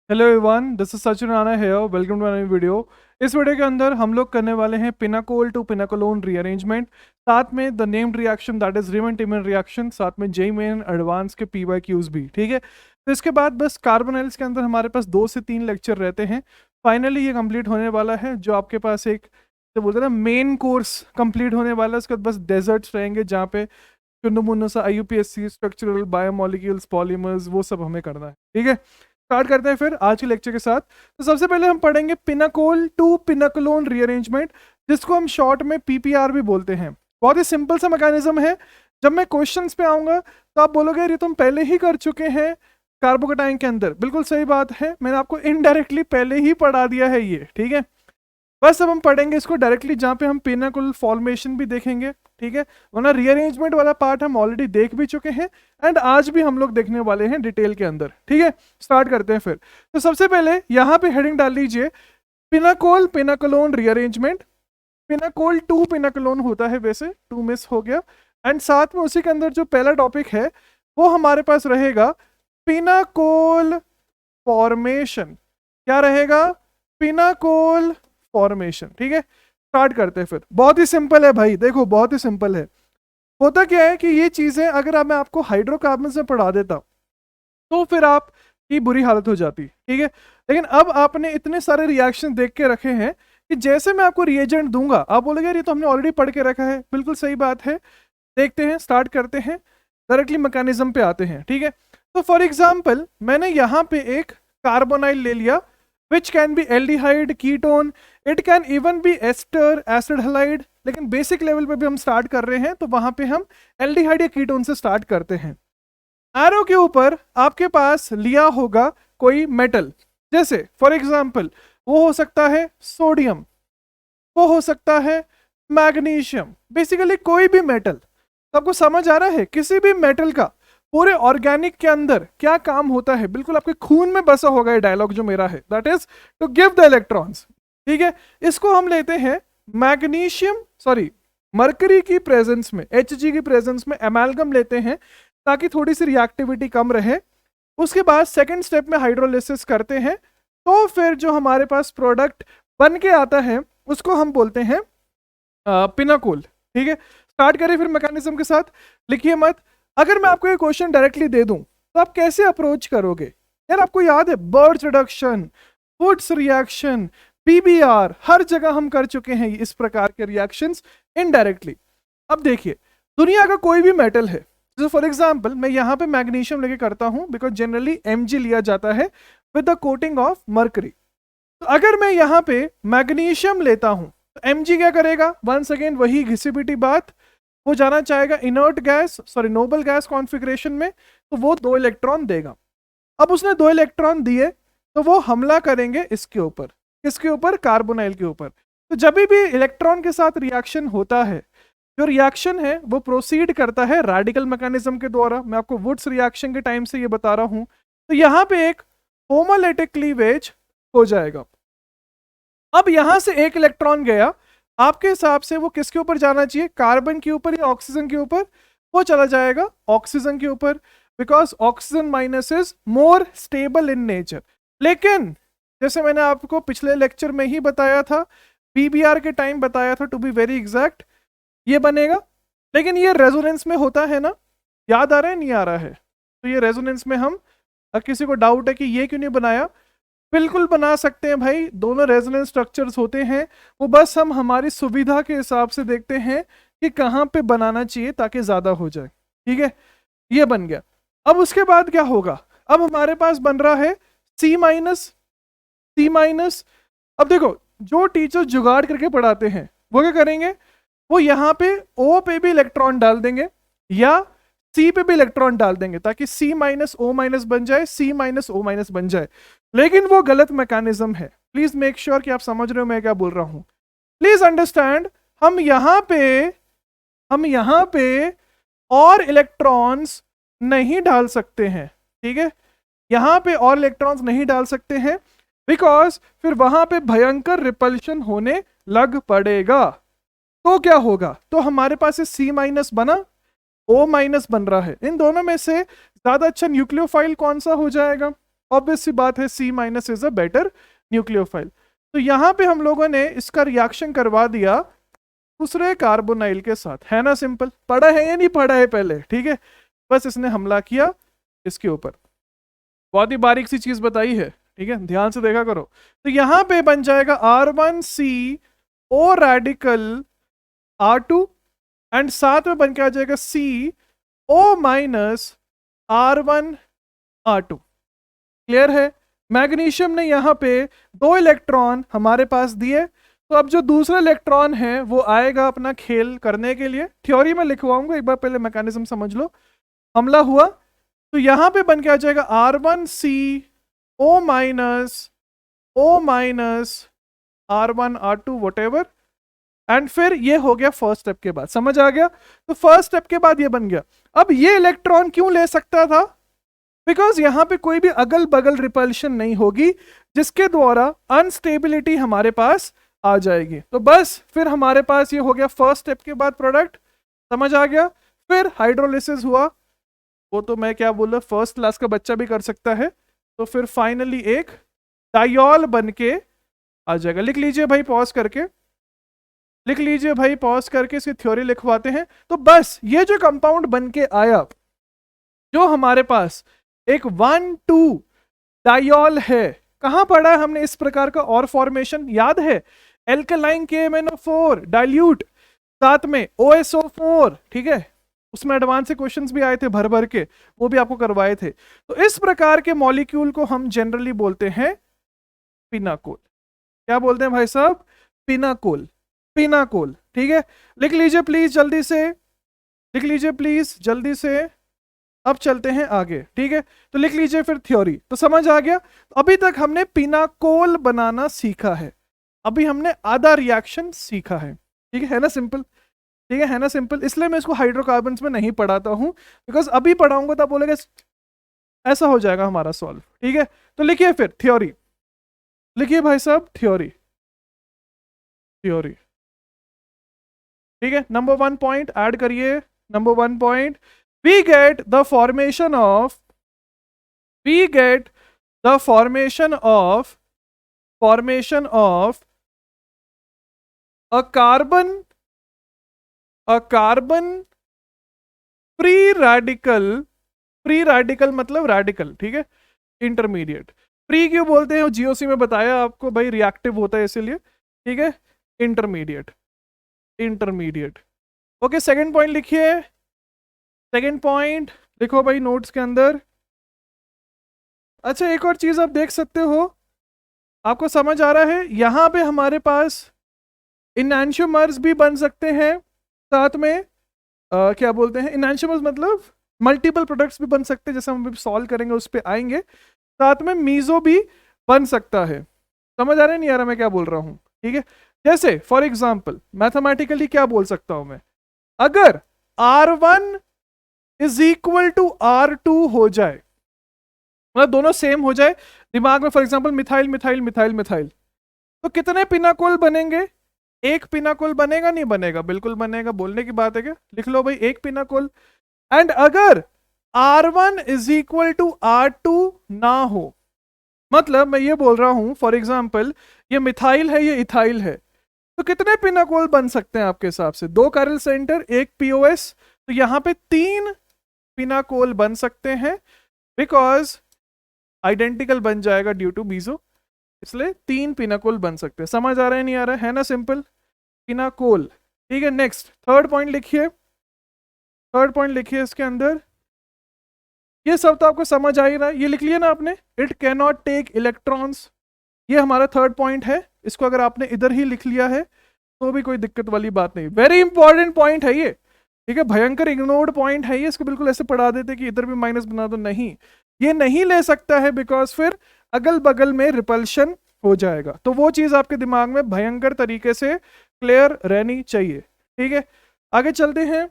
Hello everyone, this is Sachin Rana here. Welcome to my video. इस video के अंदर हम लोग करने वाले हैं पिनाकोल टू पिनाकोलोन रीअरेंजमेंट, साथ में the named reaction that is Reimer Tiemann reaction, साथ में जेई मेन एडवांस के पी वाई क्यूज भी। ठीक है, तो इसके बाद बस कार्बोनाइल्स के अंदर हमारे पास 2 से 3 लेक्चर रहते हैं। फाइनली ये कंप्लीट होने वाला है, जो आपके पास एक तो बोलते हैं ना मेन कोर्स कंप्लीट होने वाला है। उसके बाद बस डेजर्ट्स रहेंगे जहाँ पे चुन्नू मुन्नू सा IUPAC, स्ट्रक्चरल, बायोमोलिक्यूल्स, पॉलीमर्स, वो सब हमें करना है। ठीक है, स्टार्ट करते हैं फिर आज के लेक्चर के साथ। तो सबसे पहले हम पढ़ेंगे पिनाकोल टू पिनाकोलोन रीअरेंजमेंट, जिसको हम शॉर्ट में PPR भी बोलते हैं। बहुत ही सिंपल सा मैकेनिज्म है। जब मैं क्वेश्चंस पे आऊंगा तो आप बोलोगे ये तुम पहले ही कर चुके हैं कार्बोकेटाइन के अंदर। बिल्कुल सही बात है, मैंने आपको इनडायरेक्टली पहले ही पढ़ा दिया है ये। ठीक है, बस अब हम पढ़ेंगे इसको डायरेक्टली, जहाँ पे हम पिनाकोल फॉर्मेशन भी देखेंगे। ठीक है, वरना रीअरेंजमेंट वाला पार्ट हम ऑलरेडी देख भी चुके हैं एंड आज भी हम लोग देखने वाले हैं डिटेल के अंदर। ठीक है, स्टार्ट करते हैं फिर। तो सबसे पहले यहाँ पे हेडिंग डाल लीजिए पिनाकोल पिनाकोलोन रीअरेंजमेंट। पिनाकोल टू पिनाकोलोन होता है, वैसे टू मिस हो गया। एंड साथ में उसी के अंदर जो पहला टॉपिक है वो हमारे पास रहेगा पिनाकोल फॉर्मेशन। क्या रहेगा? Pinacol formation. ठीक है, स्टार्ट करते हैं फिर। बहुत ही सिंपल है भाई, देखो बहुत ही सिंपल है। होता क्या है कि ये चीजें अगर मैं आपको हाइड्रोकार्बन में पढ़ा देता तो फिर आपकी बुरी हालत हो जाती। ठीक है, लेकिन अब आपने इतने सारे रिएक्शन देख के रखे हैं कि जैसे मैं आपको रिएजेंट दूंगा आप बोलोगे यार ये तो हमने ऑलरेडी पढ़ के रखा है। बिल्कुल सही बात है। देखते हैं, स्टार्ट करते हैं, डायरेक्टली मैकेनिज्म पे आते हैं। ठीक है, तो फॉर एग्जाम्पल मैंने यहाँ पे एक कार्बोनाइल ले लिया, which can be aldehyde, ketone, it can even be ester, acid halide। लेकिन बेसिक लेवल पे भी हम स्टार्ट कर रहे हैं तो वहां पे हम एल्डिहाइड या कीटोन से स्टार्ट करते हैं। एरो के ऊपर आपके पास लिया होगा कोई मेटल, जैसे फॉर एग्जांपल वो हो सकता है सोडियम, वो हो सकता है मैग्नीशियम, बेसिकली कोई भी मेटल। सबको समझ आ रहा है? किसी भी मेटल का पूरे ऑर्गेनिक के अंदर क्या काम होता है, बिल्कुल आपके खून में बसा होगा ये डायलॉग जो मेरा है, that is to give the electrons. ठीक है, इसको हम लेते हैं मैग्नीशियम, सॉरी मरकरी की प्रेजेंस में, Hg की प्रेजेंस में एमालगम लेते हैं ताकि थोड़ी सी रिएक्टिविटी कम रहे। उसके बाद सेकेंड स्टेप में हाइड्रोलिसिस करते हैं, तो फिर जो हमारे पास प्रोडक्ट बन के आता है उसको हम बोलते हैं पिनाकोल। ठीक है, स्टार्ट करें फिर मैकेनिज्म के साथ। लिखिए मत, अगर मैं आपको ये क्वेश्चन डायरेक्टली दे दूं तो आप कैसे अप्रोच करोगे? यार आपको याद है Birch reduction, Wurtz reaction, PBR, हर जगह हम कर चुके हैं इस प्रकार के रिएक्शंस इनडायरेक्टली। अब देखिए दुनिया का कोई भी मेटल है, जैसे फॉर एग्जांपल मैं यहाँ पे मैग्नीशियम लेके करता हूँ बिकॉज जनरली Mg लिया जाता है with the coating of mercury. तो अगर मैं यहाँ पे मैग्नीशियम लेता हूँ तो Mg क्या करेगा? वंस अगेन वही घिसी पिटी बात, वो जाना चाहेगा inert gas, sorry noble gas configuration में, तो वो 2 इलेक्ट्रॉन देगा। अब उसने 2 इलेक्ट्रॉन दिए तो वो हमला करेंगे इसके ऊपर, किसके ऊपर? कार्बोनाइल के ऊपर। तो जब भी इलेक्ट्रॉन के साथ रिएक्शन होता है, जो रिएक्शन है वो प्रोसीड करता है रेडिकल मैकेनिज्म के द्वारा। मैं आपको वुड्स रिएक्शन के टाइम से ये बता रहा हूं। तो यहाँ पे एक होमोलेटिक क्लीवेज हो जाएगा। अब यहां से एक इलेक्ट्रॉन गया, आपके हिसाब से वो किसके ऊपर जाना चाहिए? कार्बन के ऊपर या ऑक्सीजन के ऊपर? वो चला जाएगा ऑक्सीजन के ऊपर, because oxygen minus is more stable in nature. लेकिन जैसे मैंने आपको पिछले लेक्चर में ही बताया था, PBR के टाइम बताया था टू बी वेरी एग्जैक्ट, ये बनेगा। लेकिन ये रेजोनेंस में होता है ना, याद आ रहा है नहीं आ रहा है? तो ये रेजोनेंस में हम, किसी को डाउट है कि ये क्यों नहीं बनाया, बिल्कुल बना सकते हैं भाई। दोनों रेजोनेंस स्ट्रक्चर्स होते हैं, वो बस हम हमारी सुविधा के हिसाब से देखते हैं कि कहाँ पे बनाना चाहिए ताकि ज़्यादा हो जाए। ठीक है, ये बन गया। अब उसके बाद क्या होगा? अब हमारे पास बन रहा है C माइनस, C माइनस। अब देखो जो टीचर जुगाड़ करके पढ़ाते हैं वो क्या करेंगे? वो यहाँ पे O पे भी इलेक्ट्रॉन डाल देंगे या C पे भी इलेक्ट्रॉन डाल देंगे ताकि C माइनस O माइनस बन जाए, C माइनस O माइनस बन जाए। लेकिन वो गलत मैकेनिज्म है। प्लीज मेक श्योर कि आप समझ रहे हो मैं क्या बोल रहा हूं। प्लीज अंडरस्टैंड, हम यहाँ पे और इलेक्ट्रॉन्स नहीं डाल सकते हैं। ठीक है, यहाँ पे और इलेक्ट्रॉन्स नहीं डाल सकते हैं बिकॉज फिर वहां पे भयंकर रिपल्शन होने लग पड़ेगा। तो क्या होगा? तो हमारे पास C माइनस बना, O माइनस बन रहा है। इन दोनों में से ज्यादा अच्छा न्यूक्लियोफाइल कौन सा हो जाएगा? ऑब्वियस सी बात है C minus is a better nucleophile. तो यहाँ पे हम लोगों ने इसका रिएक्शन करवा दिया दूसरे कार्बोनाइल के साथ, है ना सिंपल। पढ़ा है या नहीं पढ़ा है पहले, ठीक है, बस इसने हमला किया इसके ऊपर। बहुत ही बारीक सी चीज बताई है, ठीक है, ध्यान से देखा करो। तो यहां पे बन जाएगा R1CO रेडिकल R2 एंड साथ में बन के आ जाएगा CO माइनस R1R2। क्लियर है। मैग्नीशियम ने यहाँ पे 2 इलेक्ट्रॉन हमारे पास दिए, तो अब जो दूसरा इलेक्ट्रॉन है वो आएगा अपना खेल करने के लिए। थ्योरी में लिखवाऊंगा, एक बार पहले मैकेनिज्म समझ लो। हमला हुआ तो यहां पे बन के आ जाएगा R1CO minus R1R2 whatever, and फिर ये हो गया फर्स्ट स्टेप के बाद। समझ आ गया। तो फर्स्ट स्टेप के बाद ये बन गया। अब ये इलेक्ट्रॉन क्यों ले सकता था? बिकॉज यहां पे कोई भी अगल बगल रिपल्शन नहीं होगी जिसके द्वारा अनस्टेबिलिटी हमारे पास आ जाएगी। तो बस फिर हमारे पास ये हो गया फर्स्ट स्टेप के बाद प्रोडक्ट। समझ आ गया। फिर हाइड्रोलिसिस हुआ, वो तो मैं क्या बोल रहा, फर्स्ट क्लास का बच्चा भी कर सकता है। तो फिर फाइनली एक डायोल बन के आ जाएगा। लिख लीजिए भाई पॉज करके, लिख लीजिए भाई पॉज करके, इसकी थ्योरी लिखवाते हैं। तो बस ये जो कंपाउंड बन के आया, जो हमारे पास एक 1,2 डायोल है, कहां पढ़ा है हमने इस प्रकार का और फॉर्मेशन, याद है? एल्कलाइन KMnO4 डाइल्यूट, साथ में OSO4, ठीक है, उसमें एडवांस से क्वेश्चंस भी आए थे भर भर के, वो भी आपको करवाए थे। तो इस प्रकार के मॉलिक्यूल को हम जनरली बोलते हैं पिनाकोल। क्या बोलते हैं भाई साहब? पिनाकोल, पिनाकोल, ठीक है। लिख लीजिए प्लीज जल्दी से, लिख लीजिए प्लीज जल्दी से। अब चलते हैं आगे, ठीक है। तो लिख लीजिए फिर थ्योरी। तो समझ आ गया। अभी तक हमने पिनाकोल बनाना सीखा है, अभी हमने आधा रिएक्शन सीखा है, ठीक है ना सिंपल, ठीक है ना सिंपल। इसलिए मैं इसको हाइड्रोकार्बन्स में नहीं पढ़ाता हूं, बिकॉज अभी पढ़ाऊंगा तब बोलेगा ऐसा हो जाएगा हमारा सॉल्व, ठीक है। तो लिखिए फिर थ्योरी, लिखिए भाई साहब थ्योरी, थ्योरी, ठीक है। नंबर 1 पॉइंट ऐड करिए। Number 1 point, we get the formation of a carbon free radical मतलब radical, ठीक है, इंटरमीडिएट। फ्री क्यों बोलते हैं, जीओसी में बताया आपको भाई, रिएक्टिव होता है इसीलिए, ठीक है। Intermediate, intermediate, okay. Second point लिखिए, सेकंड पॉइंट लिखो भाई नोट्स के अंदर। अच्छा एक और चीज आप देख सकते हो, आपको समझ आ रहा है, यहां पे हमारे पास इनैंशियोमर्स भी बन सकते हैं, साथ में क्या बोलते हैं, इनैंशियोमर्स मतलब मल्टीपल प्रोडक्ट्स भी बन सकते हैं, जैसे हम सॉल्व करेंगे उस पर आएंगे। साथ में मीजो भी बन सकता है। समझ आ रहा है नहीं आ रहा मैं क्या बोल रहा हूँ, ठीक है। जैसे फॉर एग्जाम्पल मैथमेटिकली क्या बोल सकता हूं मैं, अगर R1 is equal to R2 हो जाए, मतलब दोनों सेम हो जाए दिमाग में, for example methyl methyl methyl methyl, तो कितने पिनाकोल बनेंगे? एक पिनाकोल बनेगा, नहीं बनेगा? बिल्कुल बनेगा, बोलने की बात है क्या। लिख लो भाई एक पिनाकोल। एंड अगर R1 is equal to R2 ना हो, मतलब मैं ये बोल रहा हूं फॉर एग्जांपल ये मिथाइल है, ये इथाइल है, तो कितने पिनाकोल बन सकते हैं आपके हिसाब से? 2 कैरल सेंटर, 1 POS, तो यहां पे 3 पिनाकोल बन सकते हैं, बिकॉज आइडेंटिकल बन जाएगा ड्यू टू मीजो, इसलिए 3 पिनाकोल बन सकते हैं। समझ आ रहा है नहीं आ रहा है ना सिंपल, पिनाकोल, ठीक है। नेक्स्ट थर्ड पॉइंट लिखिए, थर्ड पॉइंट लिखिए इसके अंदर। ये सब तो आपको समझ आ ही रहा है, ये लिख लिया ना आपने, it can not take electrons, ये हमारा थर्ड पॉइंट है। इसको अगर आपने इधर ही लिख लिया है तो भी कोई दिक्कत वाली बात नहीं, वेरी इंपॉर्टेंट पॉइंट है ये, ठीक है, भयंकर इग्नोर्ड पॉइंट है ये। इसको बिल्कुल ऐसे पढ़ा देते कि इधर भी माइनस बना दो, नहीं, ये नहीं ले सकता है, बिकॉज फिर अगल बगल में रिपल्शन हो जाएगा। तो वो चीज आपके दिमाग में भयंकर तरीके से क्लियर रहनी चाहिए, ठीक है। आगे चलते हैं,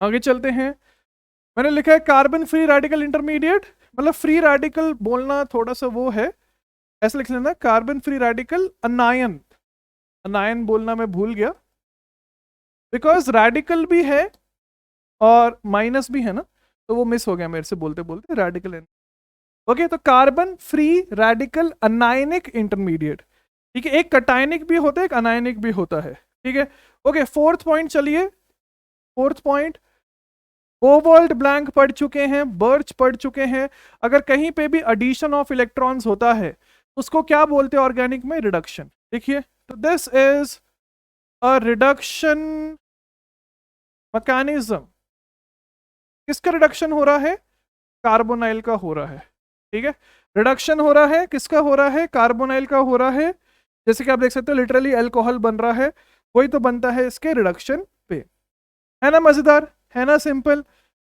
आगे चलते हैं। मैंने लिखा है कार्बन फ्री रेडिकल इंटरमीडिएट, मतलब फ्री रेडिकल बोलना थोड़ा सा वो है, ऐसे लिख लेना कार्बन फ्री रेडिकल अनायन, अनायन बोलना मैं भूल गया, बिकॉज रेडिकल भी है और माइनस भी है ना, तो वो मिस हो गया मेरे से बोलते बोलते, रेडिकल ओके, तो carbon free radical anionic intermediate, ठीक है, एक कटायनिक भी होता है, एक अनायनिक भी होता है, ठीक है। ओके, फोर्थ पॉइंट, चलिए फोर्थ पॉइंट, कोबाल्ट ब्लैंक पढ़ चुके हैं, बर्च पढ़ चुके हैं। अगर कहीं पे भी एडिशन ऑफ इलेक्ट्रॉन्स होता है उसको क्या बोलते हैं ऑर्गेनिक में? रिडक्शन। देखिए, तो this is a reduction mechanism. किसका रिडक्शन हो रहा है? कार्बोनाइल का हो रहा है, ठीक है। रिडक्शन हो रहा है, किसका हो रहा है? कार्बोनाइल का हो रहा है। जैसे कि आप देख सकते हो लिटरली अल्कोहल बन रहा है, वही तो बनता है इसके रिडक्शन पे। है ना मजेदार, है ना सिंपल,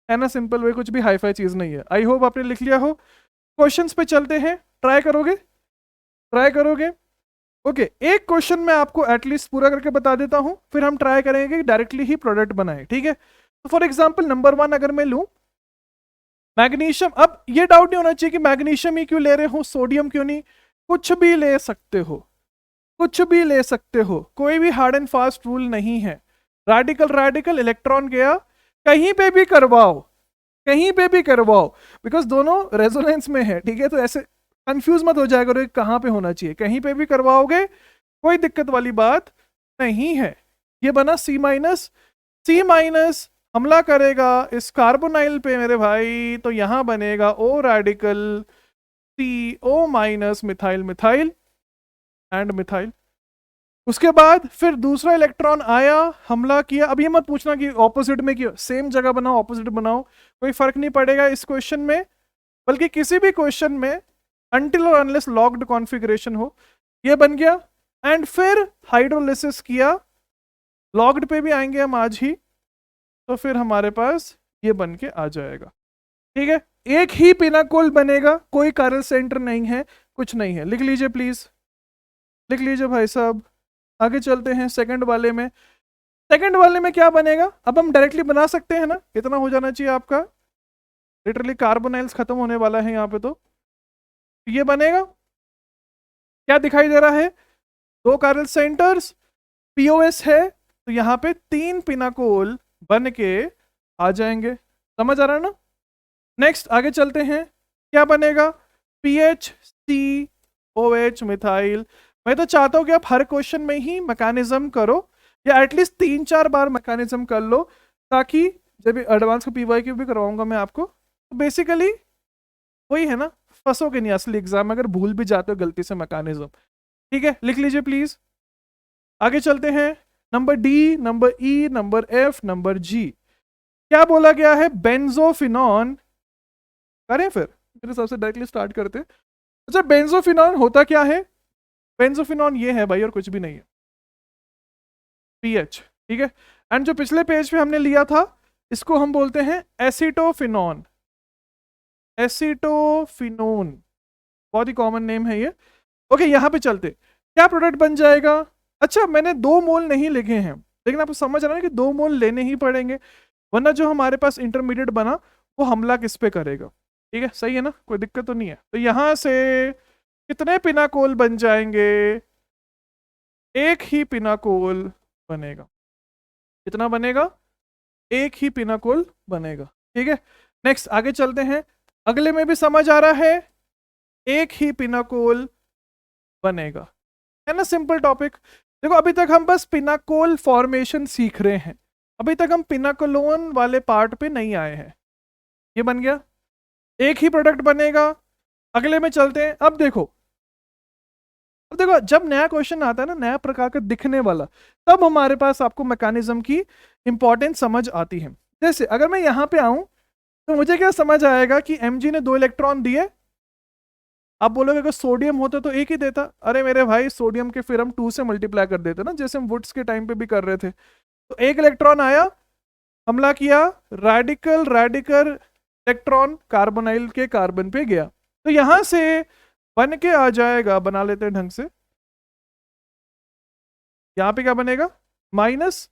है ना सिंपल, वही कुछ भी हाईफाई चीज नहीं है। आई होप आपने लिख लिया हो। क्वेश्चंस पे चलते हैं, ट्राई करोगे? ट्राई करोगे? ओके, एक क्वेश्चन मैं आपको एटलीस्ट पूरा करके बता देता हूं, फिर हम ट्राई करेंगे कि डायरेक्टली ही प्रोडक्ट बनाए, ठीक है। तो फॉर एग्जांपल नंबर 1 अगर मैं लूं, मैग्नीशियम, अब ये डाउट नहीं होना चाहिए कि मैग्नीशियम ही क्यों ले रहे हो, सोडियम क्यों नहीं, कुछ भी ले सकते हो, कुछ भी ले सकते हो, कोई भी हार्ड एंड फास्ट रूल नहीं है। रेडिकल रेडिकल इलेक्ट्रॉन गया, कहीं पे भी करवाओ, कहीं पे भी करवाओ, बिकॉज दोनों रेजोनेंस में है, ठीक है। तो ऐसे कंफ्यूज मत हो जाएगा कि कहाँ पे होना चाहिए, कहीं पे भी करवाओगे, कोई दिक्कत वाली बात नहीं है। ये बना सी माइनस, सी माइनस हमला करेगा इस कार्बोनाइल पे मेरे भाई, तो यहां बनेगा O radical C O minus methyl, methyl and methyl. उसके बाद फिर दूसरा इलेक्ट्रॉन आया, हमला किया। अब ये मत पूछना कि ऑपोजिट में क्यों, सेम जगह बनाओ ऑपोजिट बनाओ, कोई फर्क नहीं पड़ेगा इस क्वेश्चन में, बल्कि किसी भी क्वेश्चन में, अनटिल और अनलेस लॉक्ड कॉन्फ़िगरेशन हो। ये बन गया, एंड फिर हाइड्रोलिसिस किया, लॉक्ड पे भी आएंगे हम आज ही, तो फिर हमारे पास ये बन के आ जाएगा, ठीक है। एक ही पिनाकोल बनेगा, कोई कार्ल सेंटर नहीं है, कुछ नहीं है। लिख लीजिए प्लीज, लिख लीजिए भाई साहब। आगे चलते हैं सेकंड वाले में। सेकंड वाले में क्या बनेगा? अब हम डायरेक्टली बना सकते हैं ना, इतना हो जाना चाहिए आपका, लिटरली कार्बोनाइल्स खत्म होने वाला है यहाँ पे। तो ये बनेगा, क्या दिखाई दे रहा है? दो कार्ल सेंटर्स, पीओएस है, तो यहाँ पे 3 पिनाकोल बन के आ जाएंगे। समझ आ रहा है ना? नेक्स्ट आगे चलते हैं, क्या बनेगा? पीएच सी ओ एच मिथाइल। मैं तो चाहता हूं कि आप हर क्वेश्चन में ही मैकेनिज्म करो, या एटलीस्ट 3-4 बार मैकेनिज्म कर लो, ताकि जब एडवांस का पीवाईक्यू भी करवाऊंगा मैं आपको, तो बेसिकली वही है ना, फंसोगे नहीं असली एग्जाम में अगर भूल भी जाते हो गलती से मैकेनिज्म, ठीक है। लिख लीजिए प्लीज, आगे चलते हैं। Number D, number E, number F, number G, क्या बोला गया है? बेंजोफिनॉन। करें फिर मेरे हिसाब से डायरेक्टली स्टार्ट करते हैं। अच्छा, बेंजोफिनॉन होता क्या है? बेंजोफिनॉन ये है भाई, और कुछ भी नहीं है, पीएच, ठीक है। एंड जो पिछले पेज पे हमने लिया था, इसको हम बोलते हैं एसीटोफिनॉन, एसीटोफिनोन, बहुत ही कॉमन नेम है ये। ओके, यहां पे चलते, क्या प्रोडक्ट बन जाएगा? अच्छा, मैंने 2 मोल नहीं लिखे हैं, लेकिन आपको समझ रहा है कि 2 मोल लेने ही पड़ेंगे, वरना जो हमारे पास इंटरमीडिएट बना वो हमला किस पे करेगा, ठीक है। सही है ना, कोई दिक्कत तो नहीं है। तो यहां से कितने पिनाकोल बन जाएंगे? एक ही पिनाकोल बनेगा। कितना बनेगा? एक ही पिनाकोल बनेगा, ठीक है। नेक्स्ट आगे चलते हैं, अगले में भी समझ आ रहा है, एक ही पिनाकोल बनेगा, है ना, सिंपल टॉपिक। देखो अभी तक हम बस पिनाकोल फॉर्मेशन सीख रहे हैं, अभी तक हम पिनाकोलोन वाले पार्ट पे नहीं आए हैं। ये बन गया, एक ही प्रोडक्ट बनेगा। अगले में चलते हैं। अब देखो, अब देखो, जब नया क्वेश्चन आता है ना, नया प्रकार का दिखने वाला, तब हमारे पास आपको मैकेनिज्म की इंपॉर्टेंस समझ आती है। जैसे अगर मैं यहाँ पे आऊं, तो मुझे क्या समझ आएगा कि mg ने 2 इलेक्ट्रॉन दिए। आप बोलोगे अगर सोडियम होता तो एक ही देता। अरे मेरे भाई, सोडियम के फिर हम 2 से मल्टीप्लाई कर देते ना, जैसे हम वुड्स के टाइम पे भी कर रहे थे। तो एक इलेक्ट्रॉन आया, हमला किया, रेडिकल रेडिकल इलेक्ट्रॉन कार्बोनाइल के कार्बन पे गया, तो यहां से बन के आ जाएगा, बना लेते हैं ढंग से। यहां पे क्या बनेगा? माइनस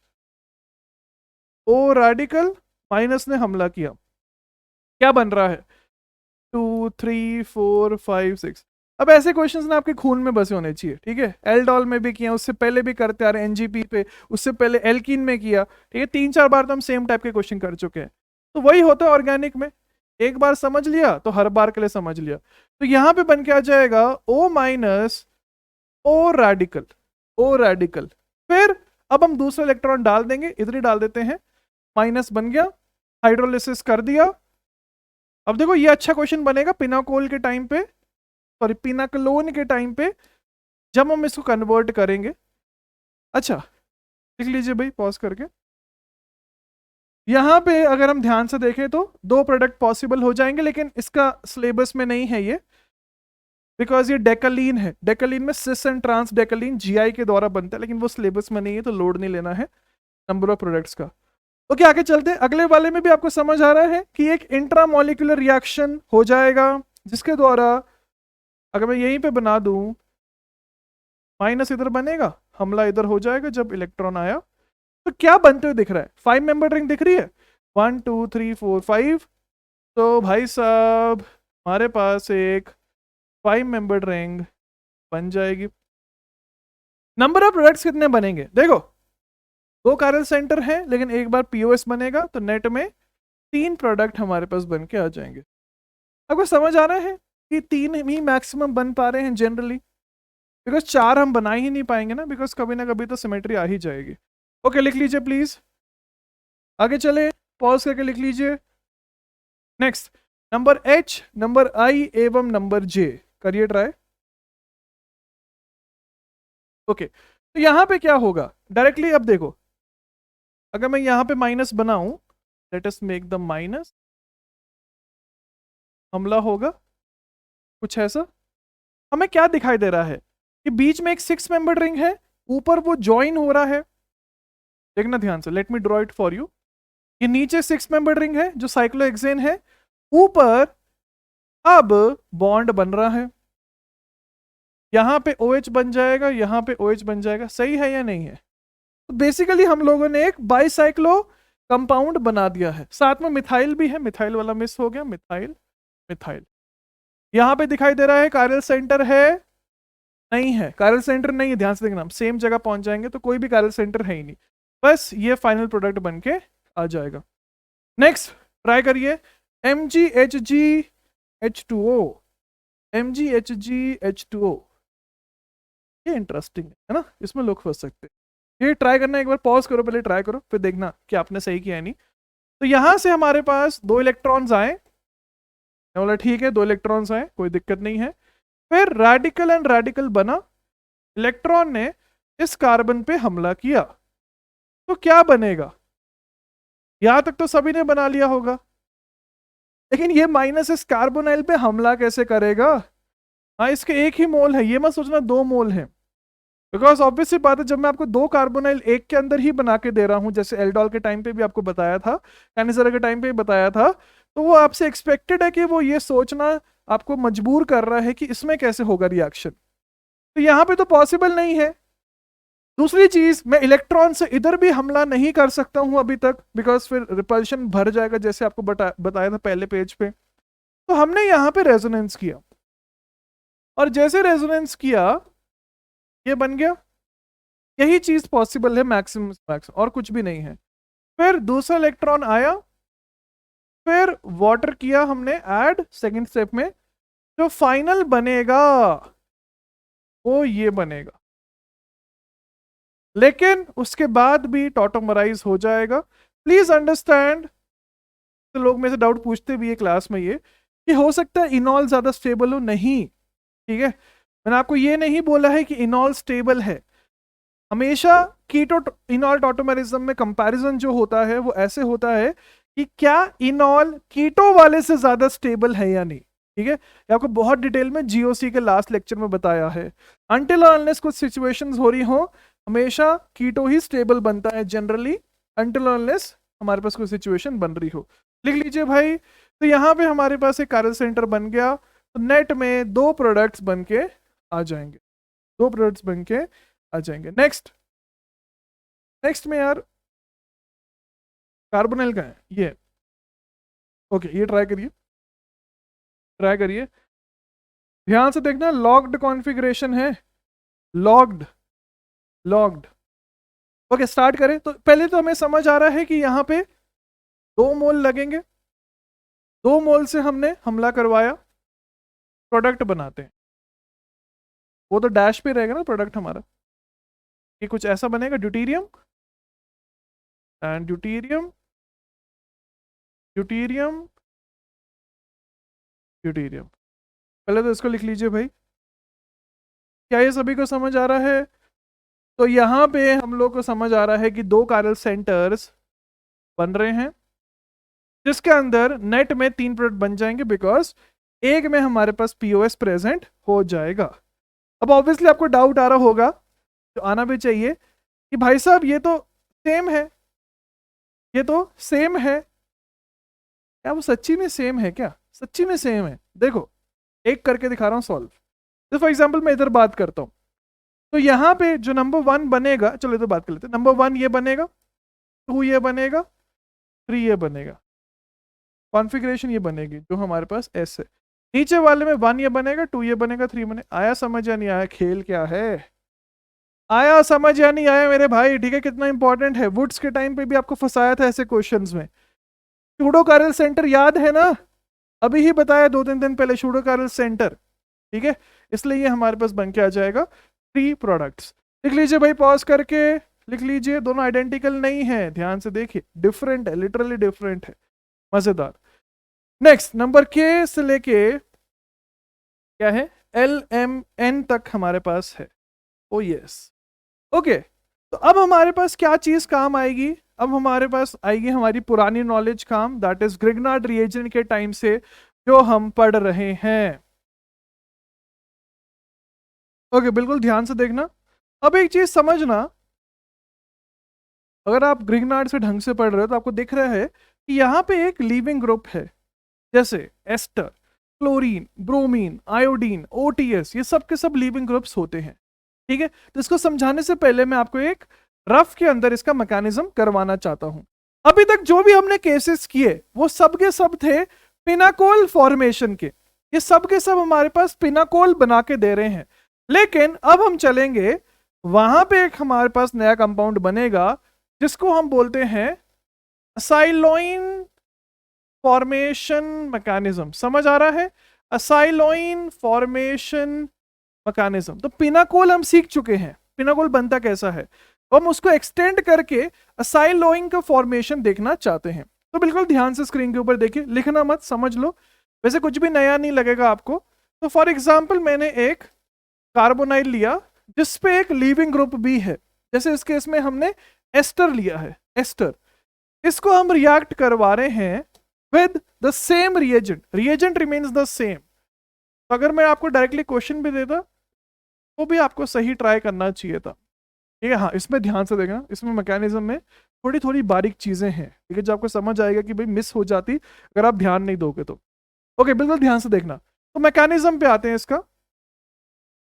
ओ रेडिकल, माइनस ने हमला किया, क्या बन रहा है? 2 3 4 5 6। अब ऐसे क्वेश्चंस ना आपके खून में बसे होने चाहिए, ठीक है। एल्डोल में भी किया, उससे पहले भी करते आ रहे, एनजीपी पे, उससे पहले एल्कीन में किया, ठीक है। 3-4 बार तो हम सेम टाइप के क्वेश्चन कर चुके हैं। तो वही होता है ऑर्गेनिक में, एक बार समझ लिया तो हर बार के लिए समझ लिया। तो यहां पे बन के आ जाएगा O माइनस ओ रेडिकल, ओ रेडिकल। फिर अब हम दूसरा इलेक्ट्रॉन डाल देंगे, इधर ही डाल देते हैं, माइनस बन गया, हाइड्रोलिसिस कर दिया। अब देखो ये अच्छा क्वेश्चन बनेगा पिनाकोल के टाइम पे, सॉरी पिनाकलोन के टाइम पे, जब हम इसको कन्वर्ट करेंगे। अच्छा लिख लीजिए भाई पॉज करके। यहाँ पे अगर हम ध्यान से देखें तो दो प्रोडक्ट पॉसिबल हो जाएंगे, लेकिन इसका सिलेबस में नहीं है ये, बिकॉज ये डेकालीन है। डेकालीन में सिस एंड ट्रांस डेकालीन जीआई के द्वारा बनता है, लेकिन वो सिलेबस में नहीं है, तो लोड नहीं लेना है नंबर ऑफ प्रोडक्ट्स का। ओके आगे चलते हैं। अगले वाले में भी आपको समझ आ रहा है कि एक इंट्रामोलिकुलर रिएक्शन हो जाएगा, जिसके द्वारा अगर मैं यहीं पे बना दूं, माइनस इधर बनेगा, हमला इधर हो जाएगा जब इलेक्ट्रॉन आया। तो क्या बनते हुए दिख रहा है? 5 मेंबर रिंग दिख रही है, 1 2 3 4 5। तो भाई साहब हमारे पास एक 5 मेंबर रिंग बन जाएगी। नंबर ऑफ प्रोडक्ट्स कितने बनेंगे? देखो दो कैरल सेंटर है, लेकिन एक बार पीओएस बनेगा तो नेट में 3 प्रोडक्ट हमारे पास बन के आ जाएंगे। आपको समझ आ रहा है कि 3 ही मैक्सिमम बन पा रहे हैं जनरली, बिकॉज 4 हम बना ही नहीं पाएंगे ना, बिकॉज कभी ना कभी तो सिमेट्री आ ही जाएगी। ओके लिख लीजिए प्लीज, आगे चले, पॉज करके लिख लीजिए। नेक्स्ट नंबर एच, नंबर आई एवं नंबर जे करिए ट्राई। ओके तो यहां पे क्या होगा डायरेक्टली, अब देखो अगर मैं यहां पे माइनस बनाऊं, let us make the minus, हमला होगा कुछ ऐसा। हमें क्या दिखाई दे रहा है कि बीच में एक 6 मेंबर रिंग है, ऊपर वो ज्वाइन हो रहा है। देखना ध्यान से, let me draw it for you. ये नीचे 6 मेंबर रिंग है जो साइक्लोहेक्सेन है, ऊपर अब बॉन्ड बन रहा है, यहां पे OH बन जाएगा, यहां पे OH बन जाएगा। सही है या नहीं है? तो बेसिकली हम लोगों ने एक बाइसाइक्लो कंपाउंड बना दिया है। साथ में मिथाइल भी है, मिथाइल वाला मिस हो गया, मिथाइल मिथाइल। यहां पे दिखाई दे रहा है कायरल सेंटर है, नहीं है, कायरल सेंटर नहीं है, ध्यान से देखना, हम सेम जगह पहुंच जाएंगे तो कोई भी कायरल सेंटर है ही नहीं, बस ये फाइनल प्रोडक्ट बन के आ जाएगा। नेक्स्ट ट्राई करिए, MgHgH2O, MgHgH2O। ये इंटरेस्टिंग है ना, इसमें लोग फंस सकते हैं। ये ट्राई करना, एक बार पॉज करो, पहले ट्राई करो, फिर देखना कि आपने सही किया है नहीं। तो यहां से हमारे पास 2 इलेक्ट्रॉन्स आए, मैं बोला ठीक है 2 इलेक्ट्रॉन्स आए, कोई दिक्कत नहीं है। फिर रेडिकल एंड रेडिकल बना, इलेक्ट्रॉन ने इस कार्बन पे हमला किया, तो क्या बनेगा? यहां तक तो सभी ने बना लिया होगा, लेकिन ये माइनस इस कार्बोनाइल पे हमला कैसे करेगा? हाँ इसके एक ही मोल है, ये मत सोचना 2 मोल है, बिकॉज ऑब्वियसली बात है, जब मैं आपको 2 कार्बोनाइल एक के अंदर ही बना के दे रहा हूं, जैसे एल्डोल के टाइम पे भी आपको बताया था, कैनिसर के टाइम पे भी बताया था, तो वो आपसे एक्सपेक्टेड है कि वो ये सोचना आपको मजबूर कर रहा है कि इसमें कैसे होगा रिएक्शन। तो यहाँ पे तो पॉसिबल नहीं है। दूसरी चीज, मैं इलेक्ट्रॉन से इधर भी हमला नहीं कर सकता हूं अभी तक, बिकॉज फिर रिपल्शन भर जाएगा, जैसे आपको बताया था पहले पेज पे। तो हमने यहाँ पे रेजोनेंस किया, और जैसे रेजोनेंस किया ये बन गया, यही चीज पॉसिबल है मैक्सिमम मैक्सिमम, और कुछ भी नहीं है। फिर दूसरा इलेक्ट्रॉन आया, फिर वाटर किया हमने ऐड सेकंड स्टेप में, जो फाइनल बनेगा वो ये बनेगा, लेकिन उसके बाद भी टॉटोमराइज हो जाएगा। प्लीज अंडरस्टैंड, तो लोग मेरे से डाउट पूछते भी है क्लास में ये कि हो सकता है इनॉल ज्यादा स्टेबल हो, नहीं, ठीक है, मैंने आपको ये नहीं बोला है कि इनॉल स्टेबल है। हमेशा कीटो इनॉल टॉटोमेरिज्म में कंपैरिजन जो होता है वो ऐसे होता है कि क्या इनॉल कीटो वाले से ज्यादा स्टेबल है या नहीं, ठीक है। ये आपको बहुत डिटेल में जीओसी के लास्ट लेक्चर में बताया है। अनटिल अनलेस कुछ सिचुएशंस हो रही हो, हमेशा कीटो ही स्टेबल बनता है जनरली, अनटिल अनलेस हमारे पास कोई सिचुएशन बन रही हो। लिख लीजिए भाई, तो यहाँ पे हमारे पास एक कायरल सेंटर बन गया, तो नेट में 2 प्रोडक्ट्स बन के आ जाएंगे, 2 प्रोडक्ट्स बन के आ जाएंगे। नेक्स्ट में यार कार्बोनिल का है ये, ओके ये ट्राई करिए, ट्राई करिए, ध्यान से देखना, लॉक्ड कॉन्फ़िगरेशन है, लॉक्ड लॉक्ड। ओके स्टार्ट करें। तो पहले तो हमें समझ आ रहा है कि यहाँ पे 2 मोल लगेंगे, 2 मोल से हमने हमला करवाया, प्रोडक्ट बनाते हैं। वो तो डैश पे रहेगा ना प्रोडक्ट हमारा, कि कुछ ऐसा बनेगा, deuterium and deuterium, deuterium, deuterium. पहले तो इसको लिख लीजिए भाई। क्या ये सभी को समझ आ रहा है? तो यहाँ पे हम लोग को समझ आ रहा है कि 2 कायरल सेंटर्स बन रहे हैं, जिसके अंदर नेट में 3 प्रोडक्ट बन जाएंगे, बिकॉज एक में हमारे पास पीओएस प्रेजेंट हो जाएगा। अब ऑब्वियसली आपको डाउट आ रहा होगा, जो आना भी चाहिए, कि भाई साहब ये तो सेम है, ये तो सेम है, क्या वो सच्ची में सेम है? क्या सच्ची में सेम है? देखो एक करके दिखा रहा हूँ सॉल्व। तो फॉर एग्जाम्पल मैं इधर बात करता हूँ, तो यहाँ पे जो नंबर 1 बनेगा, चलो इधर बात कर लेते हैं। नंबर 1 ये बनेगा, 2 ये बनेगा, 3 ये बनेगा, कॉन्फ़िगरेशन ये बनेगी जो हमारे पास एस है। नीचे वाले में 1 ये बनेगा, 2 ये बनेगा, 3 बनेगा। आया समझ या नहीं आया? खेल क्या है? आया समझ या नहीं आया मेरे भाई? ठीक है, कितना इंपॉर्टेंट है। वुड्स के टाइम पे भी आपको फंसाया था ऐसे क्वेश्चंस में। शूडो कारल सेंटर याद है ना? अभी ही बताया 2-3 दिन पहले, शूडो कारल सेंटर। ठीक है, इसलिए ये हमारे पास बन के आ जाएगा 3 प्रोडक्ट्स। लिख लीजिए भाई, पॉज करके लिख लीजिए। दोनों आइडेंटिकल नहीं है, ध्यान से देखिए, डिफरेंट है, लिटरली डिफरेंट है। मजेदार। नेक्स्ट नंबर के से लेके क्या है, LMN तक हमारे पास है। ओ यस, ओके। तो अब हमारे पास क्या चीज काम आएगी? अब हमारे पास आएगी हमारी पुरानी नॉलेज काम, दैट इज ग्रिग्नार्ड रिएजेंट के टाइम से जो हम पढ़ रहे हैं। ओके, बिल्कुल ध्यान से देखना। अब एक चीज समझना, अगर आप ग्रिग्नार्ड से ढंग से पढ़ रहे हो तो आपको दिख रहा है कि यहाँ पे एक लीविंग ग्रुप है, जैसे ester, chlorine, bromine, iodine, OTS, ये सब के सब लीविंग ग्रुप्स होते हैं। ठीक है, तो इसको समझाने से पहले मैं आपको एक रफ के अंदर इसका मैकेनिज्म करवाना चाहता हूं। अभी तक जो भी हमने केसेस किए वो सब के सब थे पिनाकोल फॉर्मेशन के। ये सब के सब हमारे पास पिनाकोल बना के दे रहे हैं। लेकिन अब हम चलेंगे, वहां पे एक हमारे पास नया कंपाउंड बनेगा जिसको हम बोलते हैं असाइलोइन फॉर्मेशन मैकेनिज्म। समझ आ रहा है? असाइलोइन फॉर्मेशन मैकेनिज्म। तो पिनाकोल हम सीख चुके हैं, पिनाकोल बनता कैसा है, तो हम उसको एक्सटेंड करके असाइलोइन का फॉर्मेशन देखना चाहते हैं। तो बिल्कुल ध्यान से स्क्रीन के ऊपर देखिए, लिखना मत, समझ लो, वैसे कुछ भी नया नहीं लगेगा आपको। तो फॉर एग्जाम्पल मैंने एक कार्बोनाइल लिया जिसपे एक लीविंग ग्रुप भी है, जैसे इस केस में हमने एस्टर लिया है, एस्टर। इसको हम रिएक्ट करवा रहे हैं with the same reagent, reagent remains the same. तो अगर मैं आपको डायरेक्टली क्वेश्चन भी देता तो भी आपको सही ट्राई करना चाहिए था। ठीक है, हाँ इसमें ध्यान से देखना, इसमें मैकेनिज्म में थोड़ी थोड़ी बारीक चीजें हैं, ठीक है, जो आपको समझ आएगा कि भाई मिस हो जाती अगर आप ध्यान नहीं दोगे तो। ओके, बिल्कुल ध्यान से देखना। तो मैकेनिज्म पे आते हैं, इसका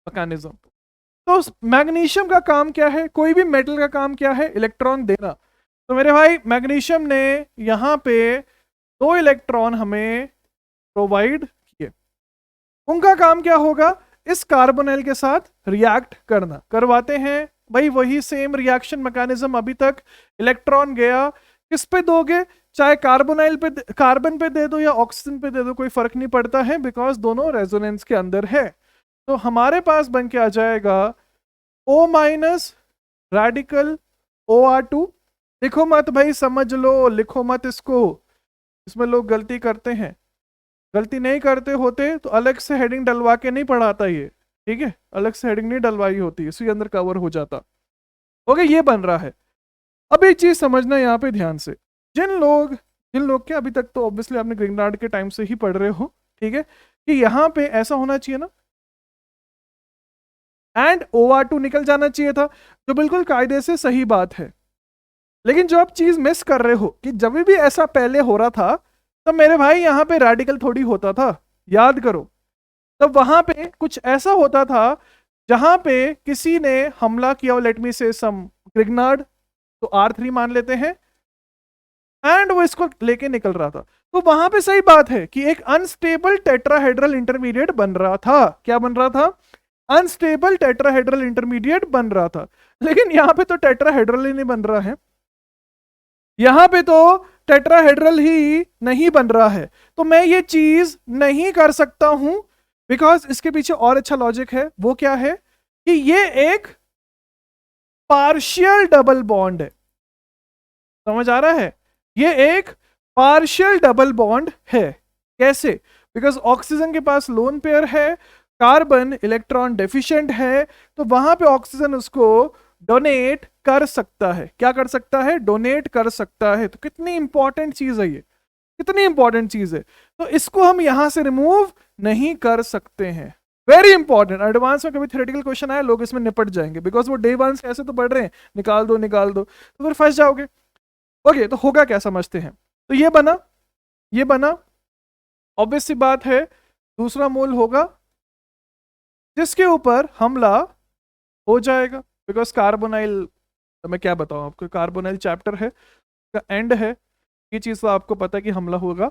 मैकेनिज्म। तो मैग्नीशियम का काम क्या है? कोई भी मेटल का काम क्या है? इलेक्ट्रॉन देना। तो मेरे भाई मैग्नीशियम ने यहाँ पे 2 इलेक्ट्रॉन हमें प्रोवाइड किए। उनका काम क्या होगा? इस कार्बोनाइल के साथ रिएक्ट करना। करवाते हैं भाई, वही सेम रिएक्शन मैकेनिज्म। अभी तक इलेक्ट्रॉन गया, किस पे दोगे? चाहे कार्बोनाइल पे, कार्बन पे दे दो या ऑक्सीजन पे दे दो, कोई फर्क नहीं पड़ता है, बिकॉज दोनों रेजोनेंस के अंदर है। तो हमारे पास बन के आ जाएगा O माइनस रेडिकल OR2। लिखो मत भाई, समझ लो, लिखो मत इसको, इसमें लोग गलती करते हैं। गलती नहीं करते होते तो अलग से हेडिंग डलवा के नहीं पढ़ाता ये, ठीक है, अलग से हेडिंग नहीं डलवाई होती, इसी अंदर कवर हो जाता। ओके, ये बन रहा है। अब एक चीज समझना यहाँ पे ध्यान से, जिन लोग के अभी तक तो ऑब्वियसली आपने ग्रिग्नार्ड के टाइम से ही पढ़ रहे हो, ठीक है, कि यहाँ पे ऐसा होना चाहिए ना, एंड OR2 निकल जाना चाहिए था, जो बिल्कुल कायदे से सही बात है। लेकिन जो आप चीज मिस कर रहे हो कि जब भी ऐसा पहले हो रहा था तो मेरे भाई यहाँ पे रेडिकल थोड़ी होता था, याद करो। तब वहां पे कुछ ऐसा होता था जहां पे किसी ने हमला किया, लेट मी से सम ग्रिग्नार्ड, तो R3 मान लेते हैं, एंड वो इसको लेके निकल रहा था। तो वहां पे सही बात है कि एक अनस्टेबल टेट्राहेड्रल इंटरमीडिएट बन रहा था। क्या बन रहा था? अनस्टेबल टेट्राहेड्रल इंटरमीडिएट बन रहा था। लेकिन यहाँ पे तो टेट्राहेड्रल ही नहीं बन रहा है, यहां पे तो टेट्राहेड्रल ही नहीं बन रहा है, तो मैं ये चीज नहीं कर सकता हूं, बिकॉज इसके पीछे और अच्छा लॉजिक है। वो क्या है कि ये एक पार्शियल डबल बॉन्ड है। समझ आ रहा है? ये एक पार्शियल डबल बॉन्ड है। कैसे? बिकॉज ऑक्सीजन के पास लोन पेयर है, कार्बन इलेक्ट्रॉन डेफिशिएंट है, तो वहां पे ऑक्सीजन उसको डोनेट कर सकता है। क्या कर सकता है? डोनेट कर सकता है। तो कितनी इंपॉर्टेंट चीज है ये, कितनी इंपॉर्टेंट चीज है। तो इसको हम यहां से रिमूव नहीं कर सकते हैं। Very important. एडवांस में कभी थ्योरेटिकल क्वेश्चन आया, लोग इसमें निपट जाएंगे, बिकॉज वो डे वन से ऐसे तो पढ़ रहे हैं, निकाल दो निकाल दो, तो फिर फंस जाओगे। ओके, तो होगा क्या समझते हैं। तो ये बना, ये बना, ऑब्वियस सी बात है दूसरा मोल होगा जिसके ऊपर हमला हो जाएगा, बिकॉज कार्बोनाइल, तो मैं क्या बताऊं आपको, कार्बोनाइल चैप्टर है का एंड है, ये चीज तो आपको पता है कि हमला होगा।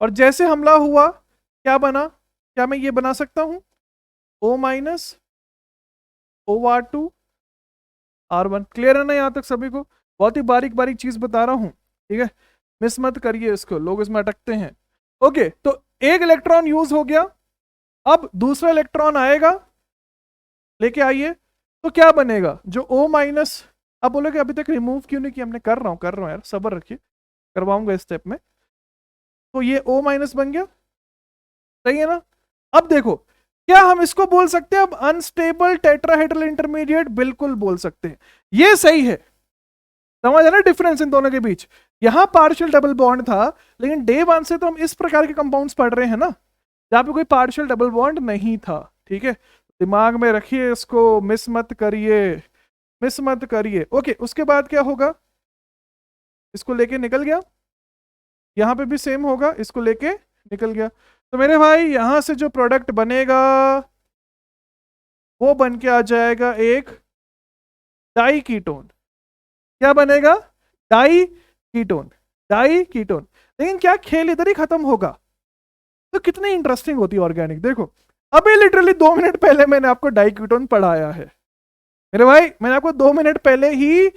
और जैसे हमला हुआ क्या बना, क्या मैं ये बना सकता हूं O minus OR2 R1। Clear है ना यहां तक सभी को? बहुत ही बारीक बारीक चीज बता रहा हूं, ठीक है, मिस मत करिए इसको, लोग इसमें अटकते हैं। ओके, तो एक इलेक्ट्रॉन यूज हो गया, अब दूसरा इलेक्ट्रॉन आएगा, लेके आइए, तो क्या बनेगा जो O माइनस, अब बोलोगे अभी तक रिमूव क्यों नहीं किया? हमने कर रहा हूं यार, सब्र रखिए, करवाऊंगा इस स्टेप में। तो ये O माइनस बन गया, सही है ना? अब देखो, क्या हम इसको बोल सकते हैं अब अनस्टेबल टेट्राहेड्रल इंटरमीडिएट? बिल्कुल बोल सकते हैं, ये सही है। समझ है ना डिफरेंस इन दोनों के बीच? यहां पार्शियल डबल बॉन्ड था, लेकिन डे वन से तो हम इस प्रकार के कंपाउंड्स पढ़ रहे हैं ना, जहां पे कोई पार्शियल डबल बॉन्ड नहीं था। ठीक है, दिमाग में रखिए इसको, मिस मत करिए, मिस मत करिए। ओके, उसके बाद क्या होगा, इसको लेके निकल गया, यहां पे भी सेम होगा, इसको लेके निकल गया। तो मेरे भाई यहां से जो प्रोडक्ट बनेगा वो बन के आ जाएगा एक डाई कीटोन। क्या बनेगा? Diketone, diketone. लेकिन क्या खेल इधर ही खत्म होगा? तो कितनी इंटरेस्टिंग होती है ऑर्गेनिक। देखो, अभी लिटरली 2 मिनट पहले मैंने आपको डाई कीटोन पढ़ाया है मेरे भाई, मैंने आपको 2 मिनट पहले ही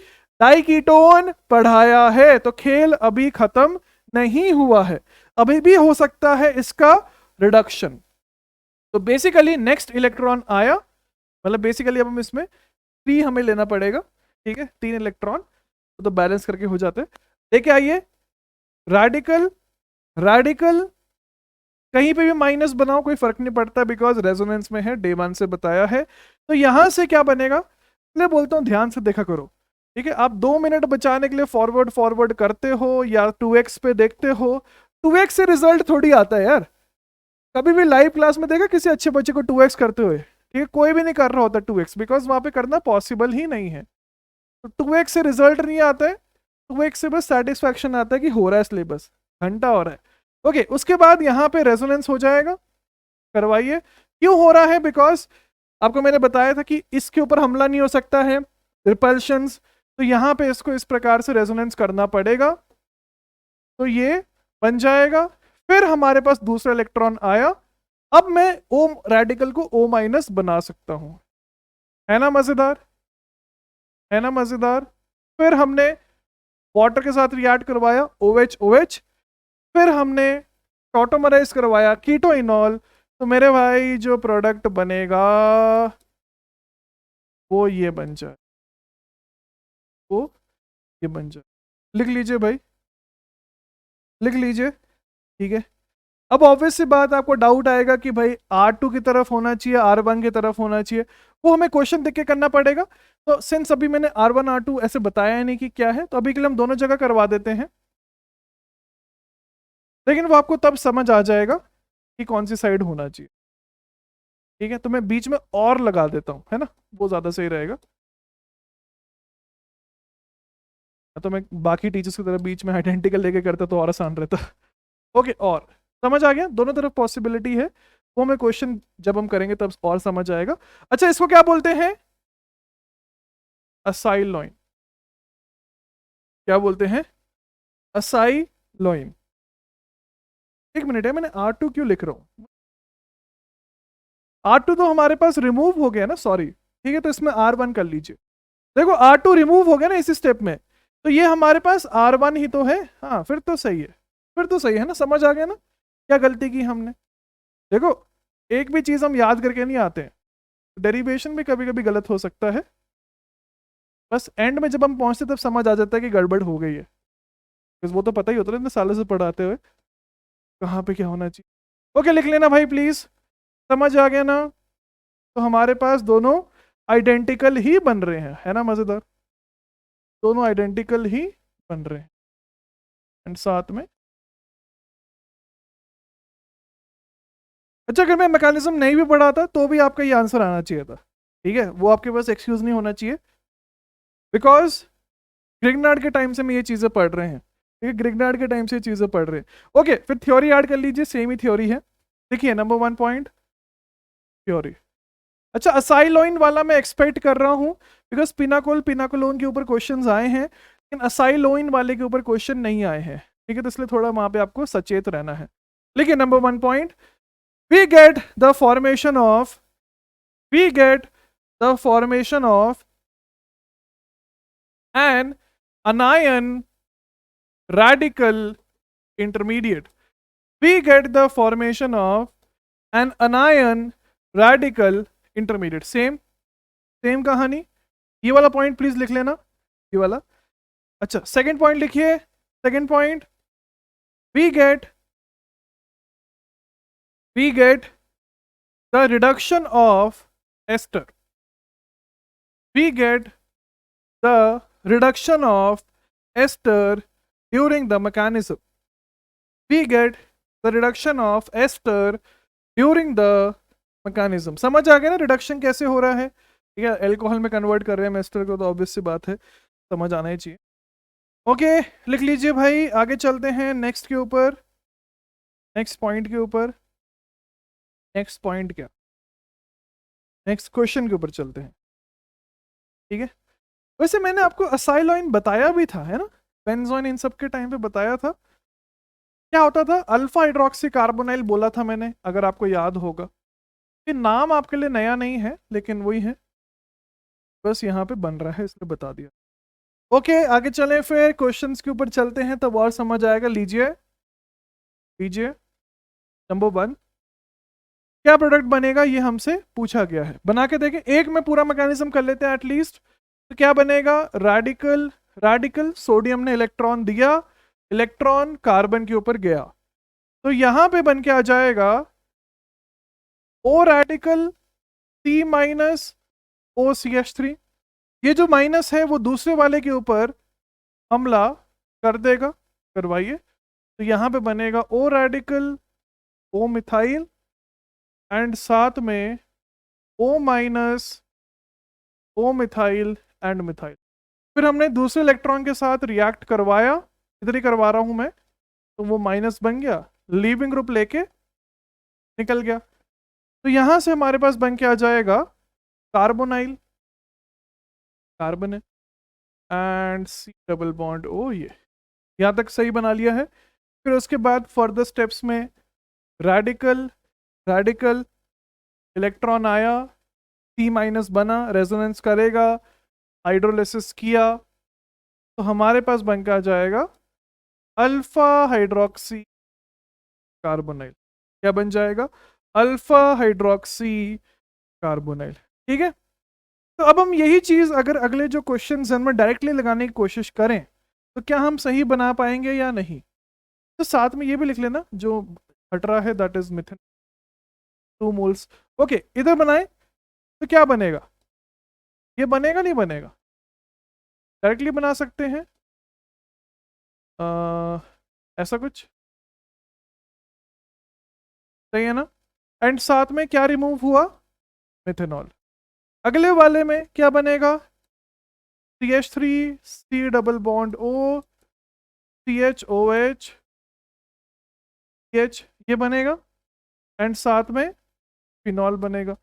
डाई कीटोन पढ़ाया है। तो खेल अभी खत्म नहीं हुआ है, अभी भी हो सकता है इसका रिडक्शन। तो बेसिकली नेक्स्ट इलेक्ट्रॉन आया, मतलब बेसिकली अब हम इसमें 3 हमें लेना पड़ेगा, ठीक है, 3 इलेक्ट्रॉन, तो बैलेंस करके हो जाते हैं। लेके आइए रेडिकल, रेडिकल कहीं पे भी माइनस बनाओ कोई फर्क नहीं पड़ता, बिकॉज रेजोनेंस में है, डे वन से बताया है। तो यहां से क्या बनेगा, इसलिए बोलता हूं ध्यान से देखा करो, ठीक है। आप 2 मिनट बचाने के लिए फॉरवर्ड फॉरवर्ड करते हो या 2x पे देखते हो, 2x से रिजल्ट थोड़ी आता है यार। कभी भी लाइव क्लास में देखा किसी अच्छे बच्चे को 2x करते हुए? ठीक है, कोई भी नहीं कर रहा होता 2x, बिकॉज वहां पे करना पॉसिबल ही नहीं है। तो 2x से रिजल्ट नहीं आता है, 2x से बस सेटिस्फैक्शन आता है कि हो रहा है सिलेबस, घंटा हो रहा है। ओके, उसके बाद यहाँ पे रेजोनेंस हो जाएगा, करवाइए। क्यों हो रहा है? बिकॉज आपको मैंने बताया था कि इसके ऊपर हमला नहीं हो सकता है, रिपल्शंस, तो यहाँ पे इसको इस प्रकार से रेजोनेंस करना पड़ेगा, तो ये बन जाएगा। फिर हमारे पास दूसरा इलेक्ट्रॉन आया, अब मैं O रेडिकल को O माइनस बना सकता हूं। है ना मजेदार, है ना मजेदार। फिर हमने वाटर के साथ रिएक्ट करवाया, OH OH, फिर हमने टॉटोमराइज करवाया कीटोइनॉल। तो मेरे भाई जो प्रोडक्ट बनेगा वो ये बन जाए, वो ये बन जाए। लिख लीजिए भाई, लिख लीजिए, ठीक है। अब ऑब्वियस सी बात, आपको डाउट आएगा कि भाई R2 की तरफ होना चाहिए, R1 की तरफ होना चाहिए, वो हमें क्वेश्चन देख के करना पड़ेगा। तो सिंस अभी मैंने R1 R2 ऐसे बताया नहीं कि क्या है, तो अभी के लिए हम दोनों जगह करवा देते हैं, लेकिन वो आपको तब समझ आ जाएगा कि कौन सी साइड होना चाहिए। ठीक है, तो मैं बीच में और लगा देता हूं, है ना, वो ज्यादा सही रहेगा। तो मैं बाकी टीचर्स की तरह बीच में आइडेंटिकल लेके करता तो और आसान रहता। ओके, और समझ आ गया, दोनों तरफ पॉसिबिलिटी है, वो हमें क्वेश्चन जब हम करेंगे तब और समझ आएगा। अच्छा, इसको क्या बोलते हैं? असाइलॉइन। क्या बोलते हैं? असाइलॉइन। एक मिनट है, मैंने R2 क्यों लिख रहा हूं? R2 तो हमारे पास रिमूव हो गया ना, सॉरी, ठीक है, तो इसमें R1 कर लीजिए। देखो R2 रिमूव हो गया ना इसी स्टेप में, तो ये हमारे पास R1 ही तो है। हाँ फिर तो सही है, फिर तो सही है ना, समझ आ गया ना क्या गलती की हमने। देखो एक भी चीज़ हम याद करके नहीं आते हैं, डेरिवेशन भी कभी कभी गलत हो सकता है, बस एंड में जब हम पहुंचते तब समझ आ जाता है कि गड़बड़ हो गई है, बस वो तो पता ही होता है इतने सालों से पढ़ाते हुए कहाँ पे क्या होना चाहिए। ओके लिख लेना भाई प्लीज, समझ आ गया ना। तो हमारे पास दोनों आइडेंटिकल ही बन रहे हैं, है ना मजेदार, दोनों आइडेंटिकल ही बन रहे हैं। एंड साथ में अच्छा, अगर मैं मैकेनिज्म नहीं भी पढ़ा था तो भी आपका ये आंसर आना चाहिए था, ठीक है, वो आपके पास एक्सक्यूज नहीं होना चाहिए, बिकॉज ग्रिग्नार्ड के टाइम से हम ये चीज़ें पढ़ रहे हैं, ठीक है, ग्रिग्नार्ड के टाइम से ये चीज़ें पढ़ रहे हैं। ओके फिर थ्योरी ऐड कर लीजिए, सेम ही थ्योरी है। देखिए नंबर 1 पॉइंट थ्योरी। अच्छा असाइलोइन वाला मैं एक्सपेक्ट कर रहा हूँ, बिकॉज पिनाकोल पिनाकोलोन के ऊपर क्वेश्चंस आए हैं, लेकिन असाइलोइन वाले के ऊपर क्वेश्चन नहीं आए हैं, ठीक है, तो इसलिए थोड़ा वहां पे आपको सचेत रहना है। लेकिन number 1 point, we get the formation of we get the formation of an anion radical intermediate, we get the formation of an anion radical intermediate, same same कहानी। ये वाला पॉइंट प्लीज लिख लेना, ये वाला। अच्छा सेकंड पॉइंट लिखिए, second point, we get we get the reduction of ester, we get the reduction of ester during the mechanism, we get the reduction of ester during the mechanism। समझ आ गया ना reduction कैसे हो रहा है, ठीक है, एल्कोहल में कन्वर्ट कर रहे हैं एस्टर को, तो ऑब्वियस सी बात है, समझ आना ही चाहिए। ओके लिख लीजिए भाई, आगे चलते हैं नेक्स्ट के ऊपर, नेक्स्ट पॉइंट के ऊपर, नेक्स्ट पॉइंट क्या, नेक्स्ट क्वेश्चन के ऊपर चलते हैं, ठीक है। वैसे मैंने आपको असाइलोइन बताया भी था, है ना, बेंजोइन इन सब के टाइम पे बताया था, क्या होता था, अल्फा हाइड्रोक्सी कार्बोनाइल बोला था मैंने, अगर आपको याद होगा। ये नाम आपके लिए नया नहीं है लेकिन वही है, बस यहाँ पे बन रहा है इसलिए बता दिया। ओके आगे चलें, फिर क्वेश्चंस के ऊपर चलते हैं तब और समझ आएगा। लीजिए लीजिए नंबर 1, क्या प्रोडक्ट बनेगा ये हमसे पूछा गया है, बना के देखें, एक में पूरा मैकेनिज्म कर लेते हैं एटलीस्ट। तो क्या बनेगा, रेडिकल, रेडिकल सोडियम ने इलेक्ट्रॉन दिया, इलेक्ट्रॉन कार्बन के ऊपर गया, तो यहां पे बन के आ जाएगा ओ रेडिकल सी minus O C H three. ये जो माइनस है वो दूसरे वाले के ऊपर हमला कर देगा, करवाइए, तो यहां पे बनेगा O radical O methyl and साथ में O minus O methyl and methyl. फिर हमने दूसरे इलेक्ट्रॉन के साथ रिएक्ट करवाया, इधर ही करवा रहा हूं मैं, तो वो माइनस बन गया, लीविंग ग्रुप लेके निकल गया, तो यहां से हमारे पास बन के आ जाएगा कार्बोनाइल, कार्बन है, and C double bond O, ये यहां तक सही बना लिया है। फिर उसके बाद फर्दर स्टेप्स में रेडिकल, रेडिकल इलेक्ट्रॉन आया, सी माइनस बना, रेजोनेंस करेगा, हाइड्रोलिसिस किया, तो हमारे पास बन के आ जाएगा अल्फा हाइड्रोक्सी कार्बोनाइल। क्या बन जाएगा, अल्फा हाइड्रोक्सी कार्बोनाइल, ठीक है। तो अब हम यही चीज अगर अगले जो क्वेश्चन में डायरेक्टली लगाने की कोशिश करें तो क्या हम सही बना पाएंगे या नहीं। तो साथ में ये भी लिख लेना जो हट रहा है, that is methane 2 moles. Okay इधर बनाए तो क्या बनेगा, ये बनेगा नहीं बनेगा, डायरेक्टली बना सकते हैं ऐसा कुछ, सही है ना। एंड साथ में क्या रिमूव हुआ, मिथेनॉल। अगले वाले में क्या बनेगा, CH3 C double bond O, CHOH CH, ये बनेगा, एंड साथ में फिनॉल बनेगा।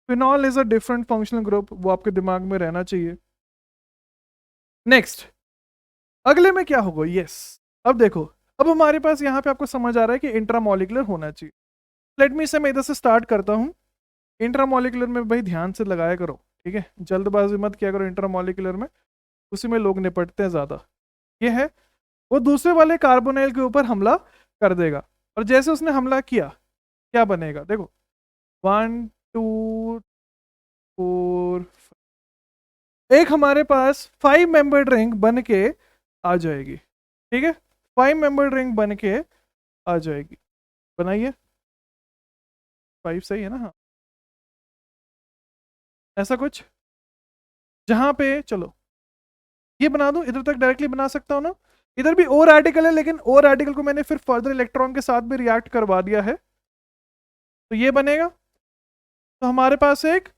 Phenol is a different functional group, वो आपके दिमाग में रहना चाहिए। नेक्स्ट अगले में क्या होगा, यस अब देखो, अब हमारे पास यहाँ पे आपको समझ आ रहा है कि इंट्रामोलिकुलर होना चाहिए। लेट मी से मैं इधर से स्टार्ट करता हूँ। इंट्रामोलिकुलर में भाई ध्यान से लगाया करो, ठीक है, जल्दबाजी मत किया करो इंट्रामोलिकुलर में, उसी में लोग निपटते हैं ज़्यादा। ये है, वो दूसरे वाले कार्बोनाइल के ऊपर हमला कर देगा। और जैसे उसने हमला किया क्या बनेगा देखो, 1 2 4, एक हमारे पास 5 मेंबर्ड रिंग बन के आ जाएगी। ठीक है, 5 मेंबर्ड रिंग बन के आ जाएगी। बनाइए, 5 सही है ना? हाँ, ऐसा कुछ जहां पे, चलो ये बना दूं, इधर तक डायरेक्टली बना सकता हूं ना। इधर भी ओ रेडिकल है, लेकिन ओ रेडिकल को मैंने फिर फर्दर इलेक्ट्रॉन के साथ भी रिएक्ट करवा दिया है, तो ये बनेगा। तो हमारे पास एक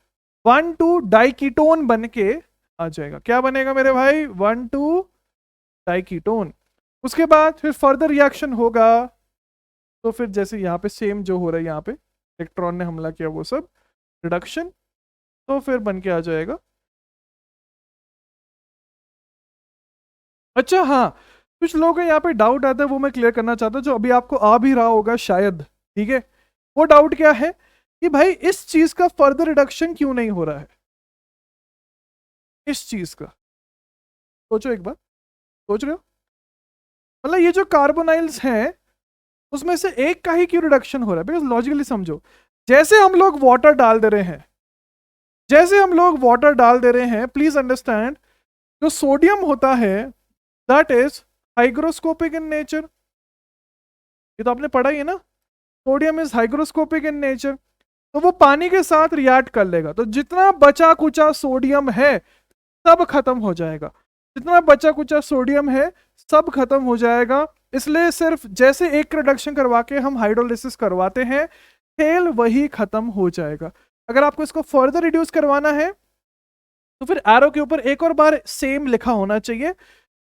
1,2 डाइकीटोन बन के आ जाएगा। क्या बनेगा मेरे भाई? 1,2 डाइकीटोन। उसके बाद फिर फर्दर रिएक्शन होगा, तो फिर जैसे यहाँ पे सेम जो हो रहा है, यहाँ पे इलेक्ट्रॉन ने हमला किया वो सब रिडक्शन, तो फिर बन के आ जाएगा। अच्छा हाँ, कुछ लोगों को यहाँ पे डाउट आता है, वो मैं क्लियर करना चाहता हूँ, जो अभी आपको आ भी रहा होगा शायद। ठीक है, वो डाउट क्या है कि भाई इस चीज का फर्दर रिडक्शन क्यों नहीं हो रहा है, इस चीज का सोचो एक बार, सोच रहे हो? मतलब ये जो कार्बोनाइल्स हैं उसमें से एक का ही क्यों रिडक्शन हो रहा है? बिकॉज लॉजिकली समझो, जैसे हम लोग वाटर डाल दे रहे हैं, जैसे हम लोग वाटर डाल दे रहे हैं, प्लीज अंडरस्टैंड, जो सोडियम होता है that is hygroscopic in nature. ये तो आपने पढ़ा ही है ना, sodium is hygroscopic in nature. तो वो पानी के साथ रिएक्ट कर लेगा, तो जितना बचा कुचा सोडियम है सब खत्म हो जाएगा, जितना बचा कुचा सोडियम है सब खत्म हो जाएगा। इसलिए सिर्फ जैसे एक रिडक्शन करवा के हम हाइड्रोलिसिस करवाते हैं, खेल वही खत्म हो जाएगा। अगर आपको इसको फर्दर रिड्यूस करवाना है तो फिर एरो के ऊपर एक और बार सेम लिखा होना चाहिए,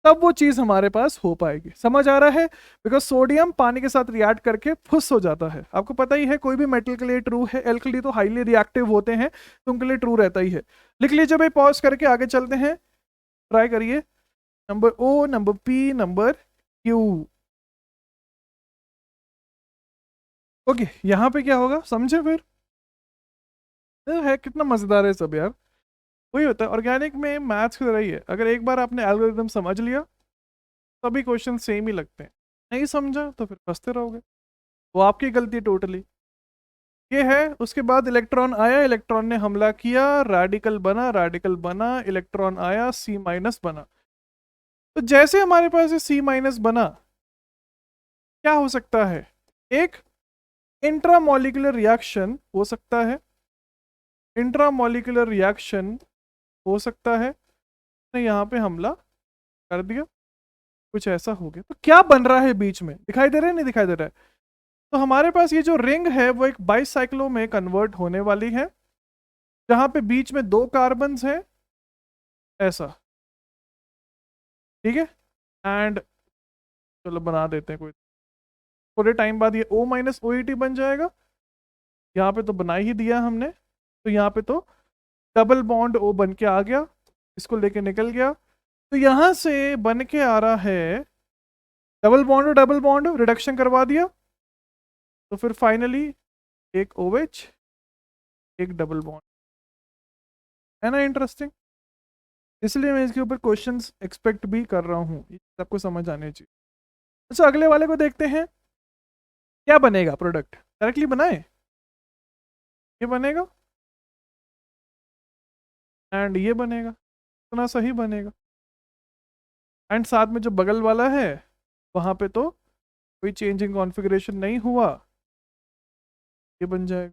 तब वो चीज हमारे पास हो पाएगी। समझ आ रहा है? बिकॉज सोडियम पानी के साथ रिएक्ट करके फुस हो जाता है, आपको पता ही है, कोई भी मेटल के लिए ट्रू है, एल के लिए तो हाईली रिएक्टिव होते हैं तो उनके लिए ट्रू रहता ही है। लिख लीजिए भाई, पॉज करके आगे चलते हैं, ट्राई करिए। Number O, number P, number Q. Okay, यहाँ पे क्या होगा समझे फिर? है कितना मजेदार है सब यार। वही होता है ऑर्गेनिक में, मैथ्स की तरह ही है, अगर एक बार आपने एल्गोरिथम समझ लिया सभी क्वेश्चन सेम ही लगते हैं, नहीं समझा तो फिर फंसते रहोगे, वो आपकी गलती है टोटली। ये है, उसके बाद इलेक्ट्रॉन आया, इलेक्ट्रॉन ने हमला किया, रेडिकल बना, रेडिकल बना, इलेक्ट्रॉन आया, सी माइनस बना। तो जैसे हमारे पास ये सी माइनस बना, क्या हो सकता है? एक इंट्रामोलिकुलर रिएक्शन हो सकता है, इंट्रामोलिकुलर रिएक्शन हो सकता है, ने यहाँ पे हमला कर दिया, कुछ ऐसा हो गया। तो क्या बन रहा है बीच में, दिखाई दे रहा है नहीं दिखाई दे रहा है? तो हमारे पास ये जो रिंग है वो एक बाइसाइक्लो में कन्वर्ट होने वाली है, जहां पे बीच में 2 कार्बन्स हैं ऐसा। ठीक है, एंड चलो बना देते हैं, कोई थोड़े टाइम बाद ये O माइनस OET बन जाएगा। यहाँ पे तो बना ही दिया हमने, तो यहाँ पे तो डबल बॉन्ड O बन के आ गया, इसको लेके निकल गया। तो यहाँ से बन के आ रहा है डबल बॉन्ड और डबल बॉन्ड, रिडक्शन करवा दिया, तो फिर फाइनली एक OH, एक डबल बॉन्ड। है ना इंटरेस्टिंग? इसलिए मैं इसके ऊपर क्वेश्चंस एक्सपेक्ट भी कर रहा हूँ, सबको समझ आने चाहिए। अच्छा, अगले वाले को देखते हैं, क्या बनेगा प्रोडक्ट, डायरेक्टली बनाए, ये बनेगा एंड ये बनेगा, इतना सही बनेगा। एंड साथ में जो बगल वाला है वहां पे तो कोई चेंजिंग कॉन्फ़िगरेशन नहीं हुआ, ये बन जाएगा।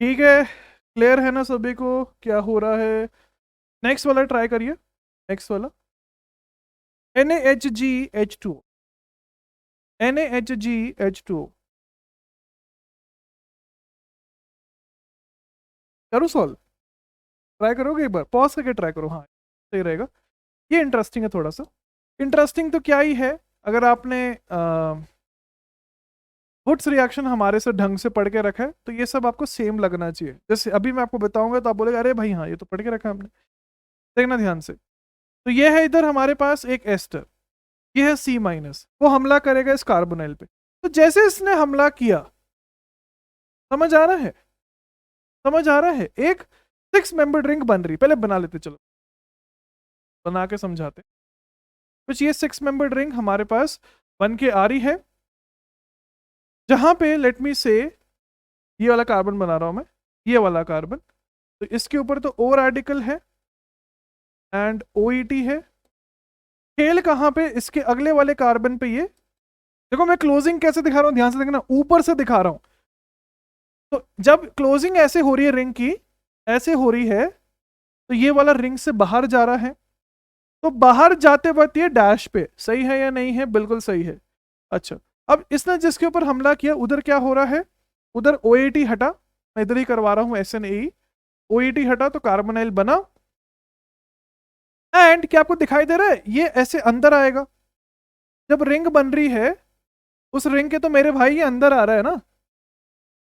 ठीक है, क्लियर है ना सभी को क्या हो रहा है? नेक्स्ट वाला ट्राई करिए, नेक्स्ट वाला NaHgH2, NaHgH2 करो सॉल्व, ट्राई करोगे एक बार, पॉज करके ट्राई करो, हाँ सही रहेगा। ये इंटरेस्टिंग है थोड़ा सा, इंटरेस्टिंग तो क्या ही है, अगर आपने हुड्स रिएक्शन हमारे से ढंग से पढ़ के रखा है तो ये सब आपको सेम लगना चाहिए। जैसे अभी मैं आपको बताऊंगा तो आप बोलेगा अरे भाई हाँ ये तो पढ़ के रखा है हमने, देखना ध्यान से। तो ये है इधर हमारे पास एक एस्टर, ये है सी माइनस, वो हमला करेगा इस कार्बोनाइल पे। तो जैसे इसने हमला किया, समझ आ रहा है, समझ आ रहा है, एक 6 मेंबर्ड रिंग बन रही, पहले बना लेते, चलो बना के समझाते। तो ये 6 मेंबर्ड रिंग हमारे पास बन के आ रही है, जहां पे लेट मी से ये वाला कार्बन बना रहा हूं मैं, ये वाला कार्बन, तो इसके ऊपर तो ओ रेडिकल है एंड OET है। खेल कहां पे, इसके अगले वाले कार्बन पे ये देखो, मैं क्लोजिंग कैसे दिखा रहा हूं, ध्यान से देखना, ऊपर से दिखा रहा हूं। तो जब क्लोजिंग ऐसे हो रही है रिंग की, ऐसे हो रही है, तो ये वाला रिंग से बाहर जा रहा है, तो बाहर जाते वक्त ये डैश पे, सही है या नहीं है, बिल्कुल सही है। अच्छा, अब इसने जिसके ऊपर हमला किया उधर क्या हो रहा है, उधर OAT हटा, मैं इधर ही करवा रहा हूं SNAE, OET हटा तो कार्बोनाइल बना, एंड क्या आपको दिखाई दे रहा है, ये ऐसे अंदर आएगा। जब रिंग बन रही है, उस रिंग के तो मेरे भाई ये अंदर आ रहा है ना,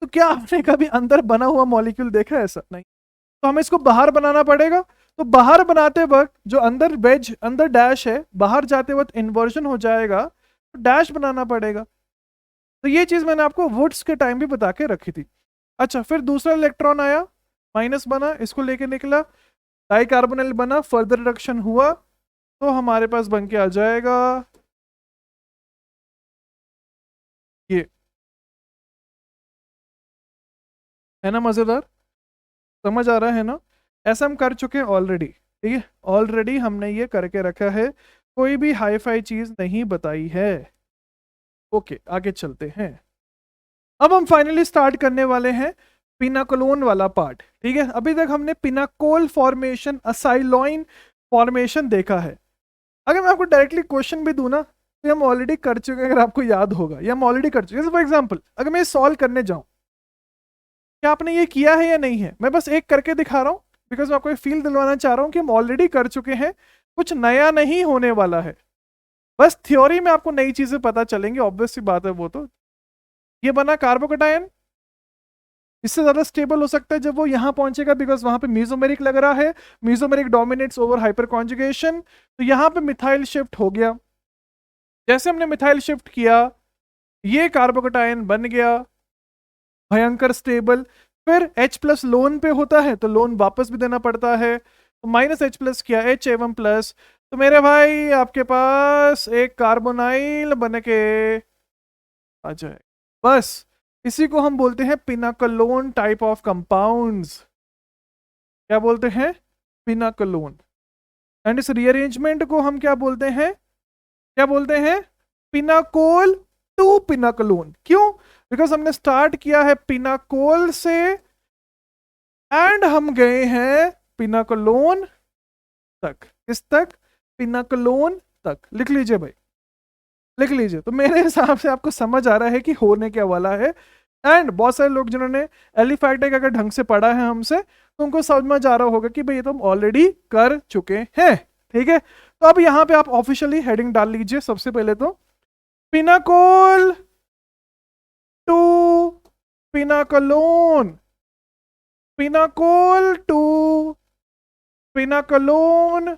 तो क्या आपने कभी अंदर बना हुआ मॉलिक्यूल देखा है? ऐसा नहीं, तो हमें इसको बाहर बनाना पड़ेगा। तो बाहर बनाते वक्त जो अंदर वेज, अंदर डैश है, बाहर जाते वक्त इन्वर्जन हो जाएगा, तो डैश बनाना पड़ेगा। तो ये चीज मैंने आपको वुड्स के टाइम भी बता के रखी थी। अच्छा, फिर दूसरा इलेक्ट्रॉन आया, माइनस बना, इसको लेके निकला, डाई कार्बोनिल बना, फर्दर रिडक्शन हुआ, तो हमारे पास बन के आ जाएगा ये, है ना मजेदार, समझ आ रहा है ना? ऐसा हम कर चुके हैं ऑलरेडी, ठीक है, ऑलरेडी हमने ये करके रखा है, कोई भी हाई फाई चीज नहीं बताई है। ओके, आगे चलते हैं। अब हम फाइनली स्टार्ट करने वाले हैं पिनाकोलोन वाला पार्ट, ठीक है। अभी तक हमने पिनाकोल फॉर्मेशन, असाइलोइन फॉर्मेशन देखा है। अगर मैं आपको डायरेक्टली क्वेश्चन भी दूं ना, तो हम ऑलरेडी कर चुके हैं, अगर आपको याद होगा, या हम ऑलरेडी कर चुके हैं। फॉर एग्जाम्पल, अगर मैं सॉल्व करने जाऊं, क्या आपने ये किया है या नहीं है, मैं बस एक करके दिखा रहा हूँ, बिकॉज मैं आपको फील दिलवाना चाह रहा हूँ कि हम ऑलरेडी कर चुके हैं, कुछ नया नहीं होने वाला है। बस थ्योरी में आपको नई चीजें पता चलेंगी, ऑब्वियस सी बात है वो तो। ये बना कार्बोकेटायन, इससे ज्यादा स्टेबल हो सकता है जब वो यहां पहुंचेगा, बिकॉज वहां पे मीजोमेरिक लग रहा है, mesomeric dominates over hyper conjugation, तो यहां पे मिथाइल शिफ्ट हो गया। जैसे हमने मिथाइल शिफ्ट किया, ये कार्बोकेटायन बन गया भयंकर स्टेबल। फिर H+ लोन पे होता है, तो लोन वापस भी देना पड़ता है, तो -H+ किया, H एवं प्लस, तो मेरे भाई आपके पास एक कार्बोनाइल बन के आ जाए। बस इसी को हम बोलते हैं पिनाकोलोन टाइप ऑफ कंपाउंड्स। क्या बोलते हैं? पिनाकोलोन। एंड इस रीअरेंजमेंट को हम क्या बोलते हैं? क्या बोलते हैं? Pinacol to pinacolone. क्यों? बिकॉज हमने स्टार्ट किया है पिनाकोल से, एंड हम गए हैं पिनाकोलोन तक। किस तक? पिनाकोलोन तक। लिख लीजिए भाई, लिख लीजिए। तो मेरे हिसाब से आपको समझ आ रहा है कि होने क्या वाला है। एंड बहुत सारे लोग जिन्होंने एलिफैक्टिक अगर ढंग से पढ़ा है हमसे, तो उनको समझ में आ रहा होगा कि भाई ये तो हम ऑलरेडी कर चुके हैं, ठीक है। तो अब यहाँ पे आप ऑफिशियली हेडिंग डाल लीजिए। सबसे पहले तो pinacol to pinacolone, pinacol to pinacolone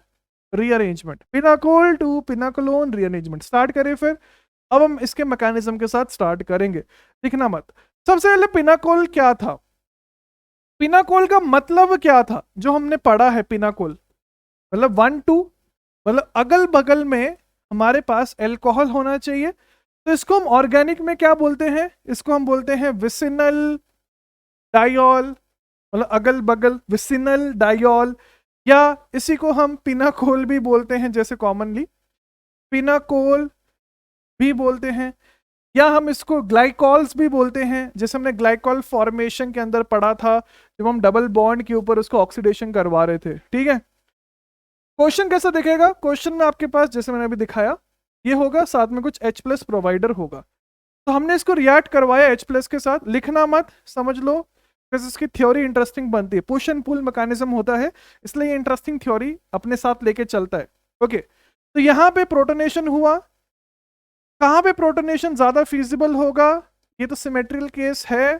rearrangement, pinacol to pinacolone rearrangement. Start करें फिर। अब हम इसके मैकेनिज्म के साथ स्टार्ट करेंगे, दिखना मत। सबसे पहले पिनाकोल क्या था, पिनाकोल का मतलब क्या था जो हमने पढ़ा है। पिनाकोल मतलब 1 2, मतलब अगल बगल में हमारे पास अल्कोहल होना चाहिए। तो इसको हम ऑर्गेनिक में क्या बोलते हैं? इसको हम बोलते हैं विसिनल डायोल, मतलब अगल बगल विसिनल डायोल, या इसी को हम पिनाकोल भी बोलते हैं, जैसे कॉमनली पिनाकोल भी बोलते हैं, या हम इसको ग्लाइकॉल्स भी बोलते हैं, जैसे हमने ग्लाइकॉल फॉर्मेशन के अंदर पढ़ा था, जब हम डबल बॉन्ड के ऊपर उसको ऑक्सीडेशन करवा रहे थे, ठीक है। क्वेश्चन कैसा दिखेगा? क्वेश्चन में आपके पास जैसे मैंने अभी दिखाया ये होगा, साथ में कुछ H+ प्रोवाइडर होगा। तो हमने इसको रिएक्ट करवाया H+ के साथ। लिखना मत, समझ लो, बिकॉज इसकी थ्योरी इंटरेस्टिंग बनती है। पुश एंड पुल मैकेनिज्म होता है, इसलिए ये इंटरेस्टिंग थ्योरी अपने साथ लेके चलता है। ओके, तो यहाँ पे प्रोटोनेशन हुआ। कहाँ पे प्रोटोनेशन ज्यादा फीजिबल होगा? ये तो सिमेट्रियल केस है,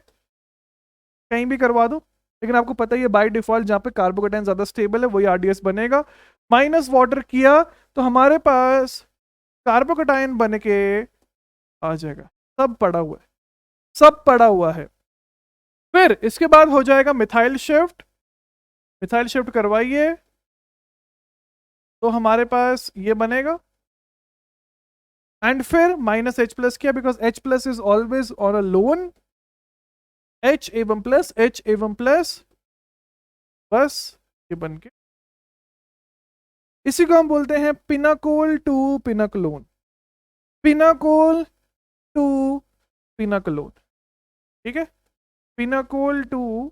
कहीं भी करवा दो, लेकिन आपको पता ही है बाय डिफॉल्ट जहाँ पे कार्बोकेटाइन ज्यादा स्टेबल है वही RDS बनेगा। माइनस वाटर किया तो हमारे पास कार्बोकेटाइन बन के आ जाएगा। सब पड़ा हुआ है, सब पड़ा हुआ है। फिर इसके बाद हो जाएगा मिथाइल शिफ्ट। मिथाइल शिफ्ट करवाइए तो हमारे पास ये बनेगा, एंड फिर माइनस H प्लस किया, because H plus is always on a loan, H एवं प्लस, H एवं प्लस, बस ये बन के, इसी को हम बोलते हैं pinacol to pinacolone, pinacol to पिनाकोलोन। ठीक है, पिनाकोल टू,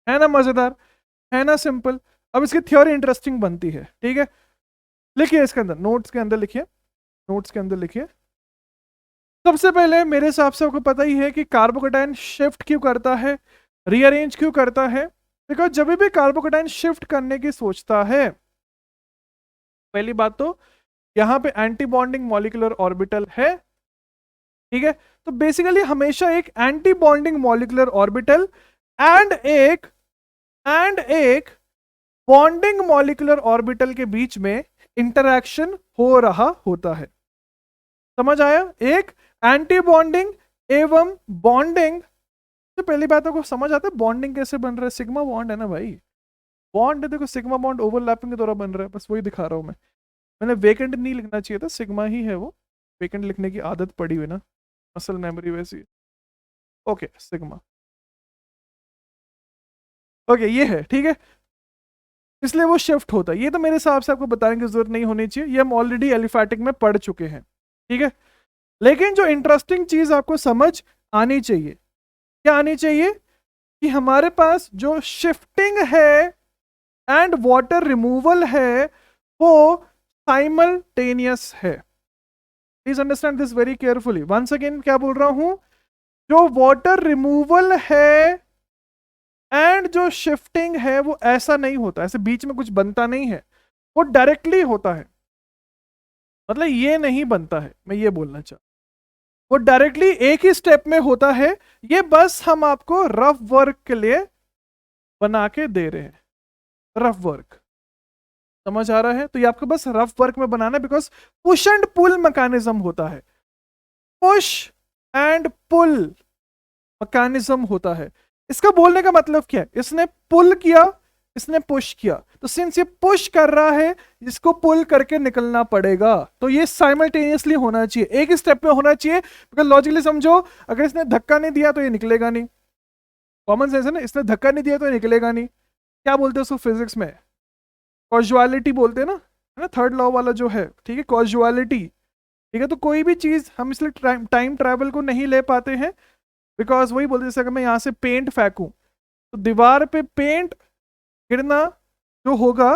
है ना मजेदार, है ना सिंपल। अब इसकी थ्योरी इंटरेस्टिंग बनती है। ठीक है, लिखिए इसके अंदर, नोट्स के अंदर लिखिए, नोट्स के अंदर लिखिए। सबसे पहले मेरे हिसाब से आपको पता ही है कि कार्बोकेटाइन शिफ्ट क्यों करता है, रीअरेंज क्यों करता है। बिकॉज जब भी कार्बोकेटाइन शिफ्ट करने की सोचता है, पहली बात तो यहां पे एंटी बॉन्डिंग मॉलिक्यूलर ऑर्बिटल है। ठीक है, तो बेसिकली हमेशा एक anti bonding molecular orbital and एक बॉन्डिंग मॉलिक्यूलर ऑर्बिटल के बीच में इंटरैक्शन हो रहा होता है। समझ आया, एक एंटी बॉन्डिंग एवं बॉन्डिंग। तो पहली बात को समझ आता है बॉन्डिंग कैसे बन रहा है, सिग्मा बॉन्ड है ना भाई, बॉन्ड है, देखो सिग्मा बॉन्ड ओवरलैपिंग के द्वारा बन रहा है, बस वही दिखा रहा हूं मैं। मैंने वेकेंट नहीं लिखना चाहिए था, सिग्मा ही है वो, वेकेंट लिखने की आदत पड़ी हुई ना, मसल मेमोरी वैसी। ओके सिग्मा, ओके ये है। ठीक है, इसलिए वो शिफ्ट होता है, ये तो मेरे हिसाब से आपको बताने की जरूरत नहीं होनी चाहिए, ये हम ऑलरेडी एलिफैटिक में पढ़ चुके हैं। ठीक है, लेकिन जो इंटरेस्टिंग चीज आपको समझ आनी चाहिए, क्या आनी चाहिए, कि हमारे पास जो शिफ्टिंग है एंड वाटर रिमूवल है वो साइमल्टेनियस है। Please understand this very carefully. Once again क्या बोल रहा हूं, जो वाटर रिमूवल है एंड जो शिफ्टिंग है वो ऐसा नहीं होता, ऐसे बीच में कुछ बनता नहीं है, वो डायरेक्टली होता है। मतलब ये नहीं बनता है, मैं ये बोलना चाहता, वो डायरेक्टली एक ही स्टेप में होता है। ये बस हम आपको रफ वर्क के लिए बना के दे रहे हैं, रफ वर्क। समझ आ रहा है, तो ये आपको बस रफ वर्क में बनाना है, because push and pull mechanism होता है, पुश एंड पुल मैकेनिज्म होता है। इसका बोलने का मतलब क्या है, इसने पुल किया, इसने पुश किया, तो सिंस ये पुश कर रहा है, इसको पुल करके निकलना पड़ेगा। तो ये साइमल्टेनियसली होना चाहिए, एक ही स्टेप में होना चाहिए। बिकॉज लॉजिकली समझो, अगर इसने धक्का नहीं दिया तो ये निकलेगा नहीं, कॉमन सेंस है ना, इसने धक्का नहीं दिया तो ये निकलेगा नहीं। क्या बोलते हैं उसको फिजिक्स में, कॉजुअलिटी बोलते हैं ना, है ना, थर्ड लॉ वाला जो है। ठीक है, कॉजुअलिटी। ठीक है, तो कोई भी चीज हम इसलिए टाइम ट्रैवल को नहीं ले पाते हैं, बिकॉज वही बोलते, जैसे अगर मैं यहाँ से पेंट फेंकूं तो दीवार पे पेंट गिरना जो होगा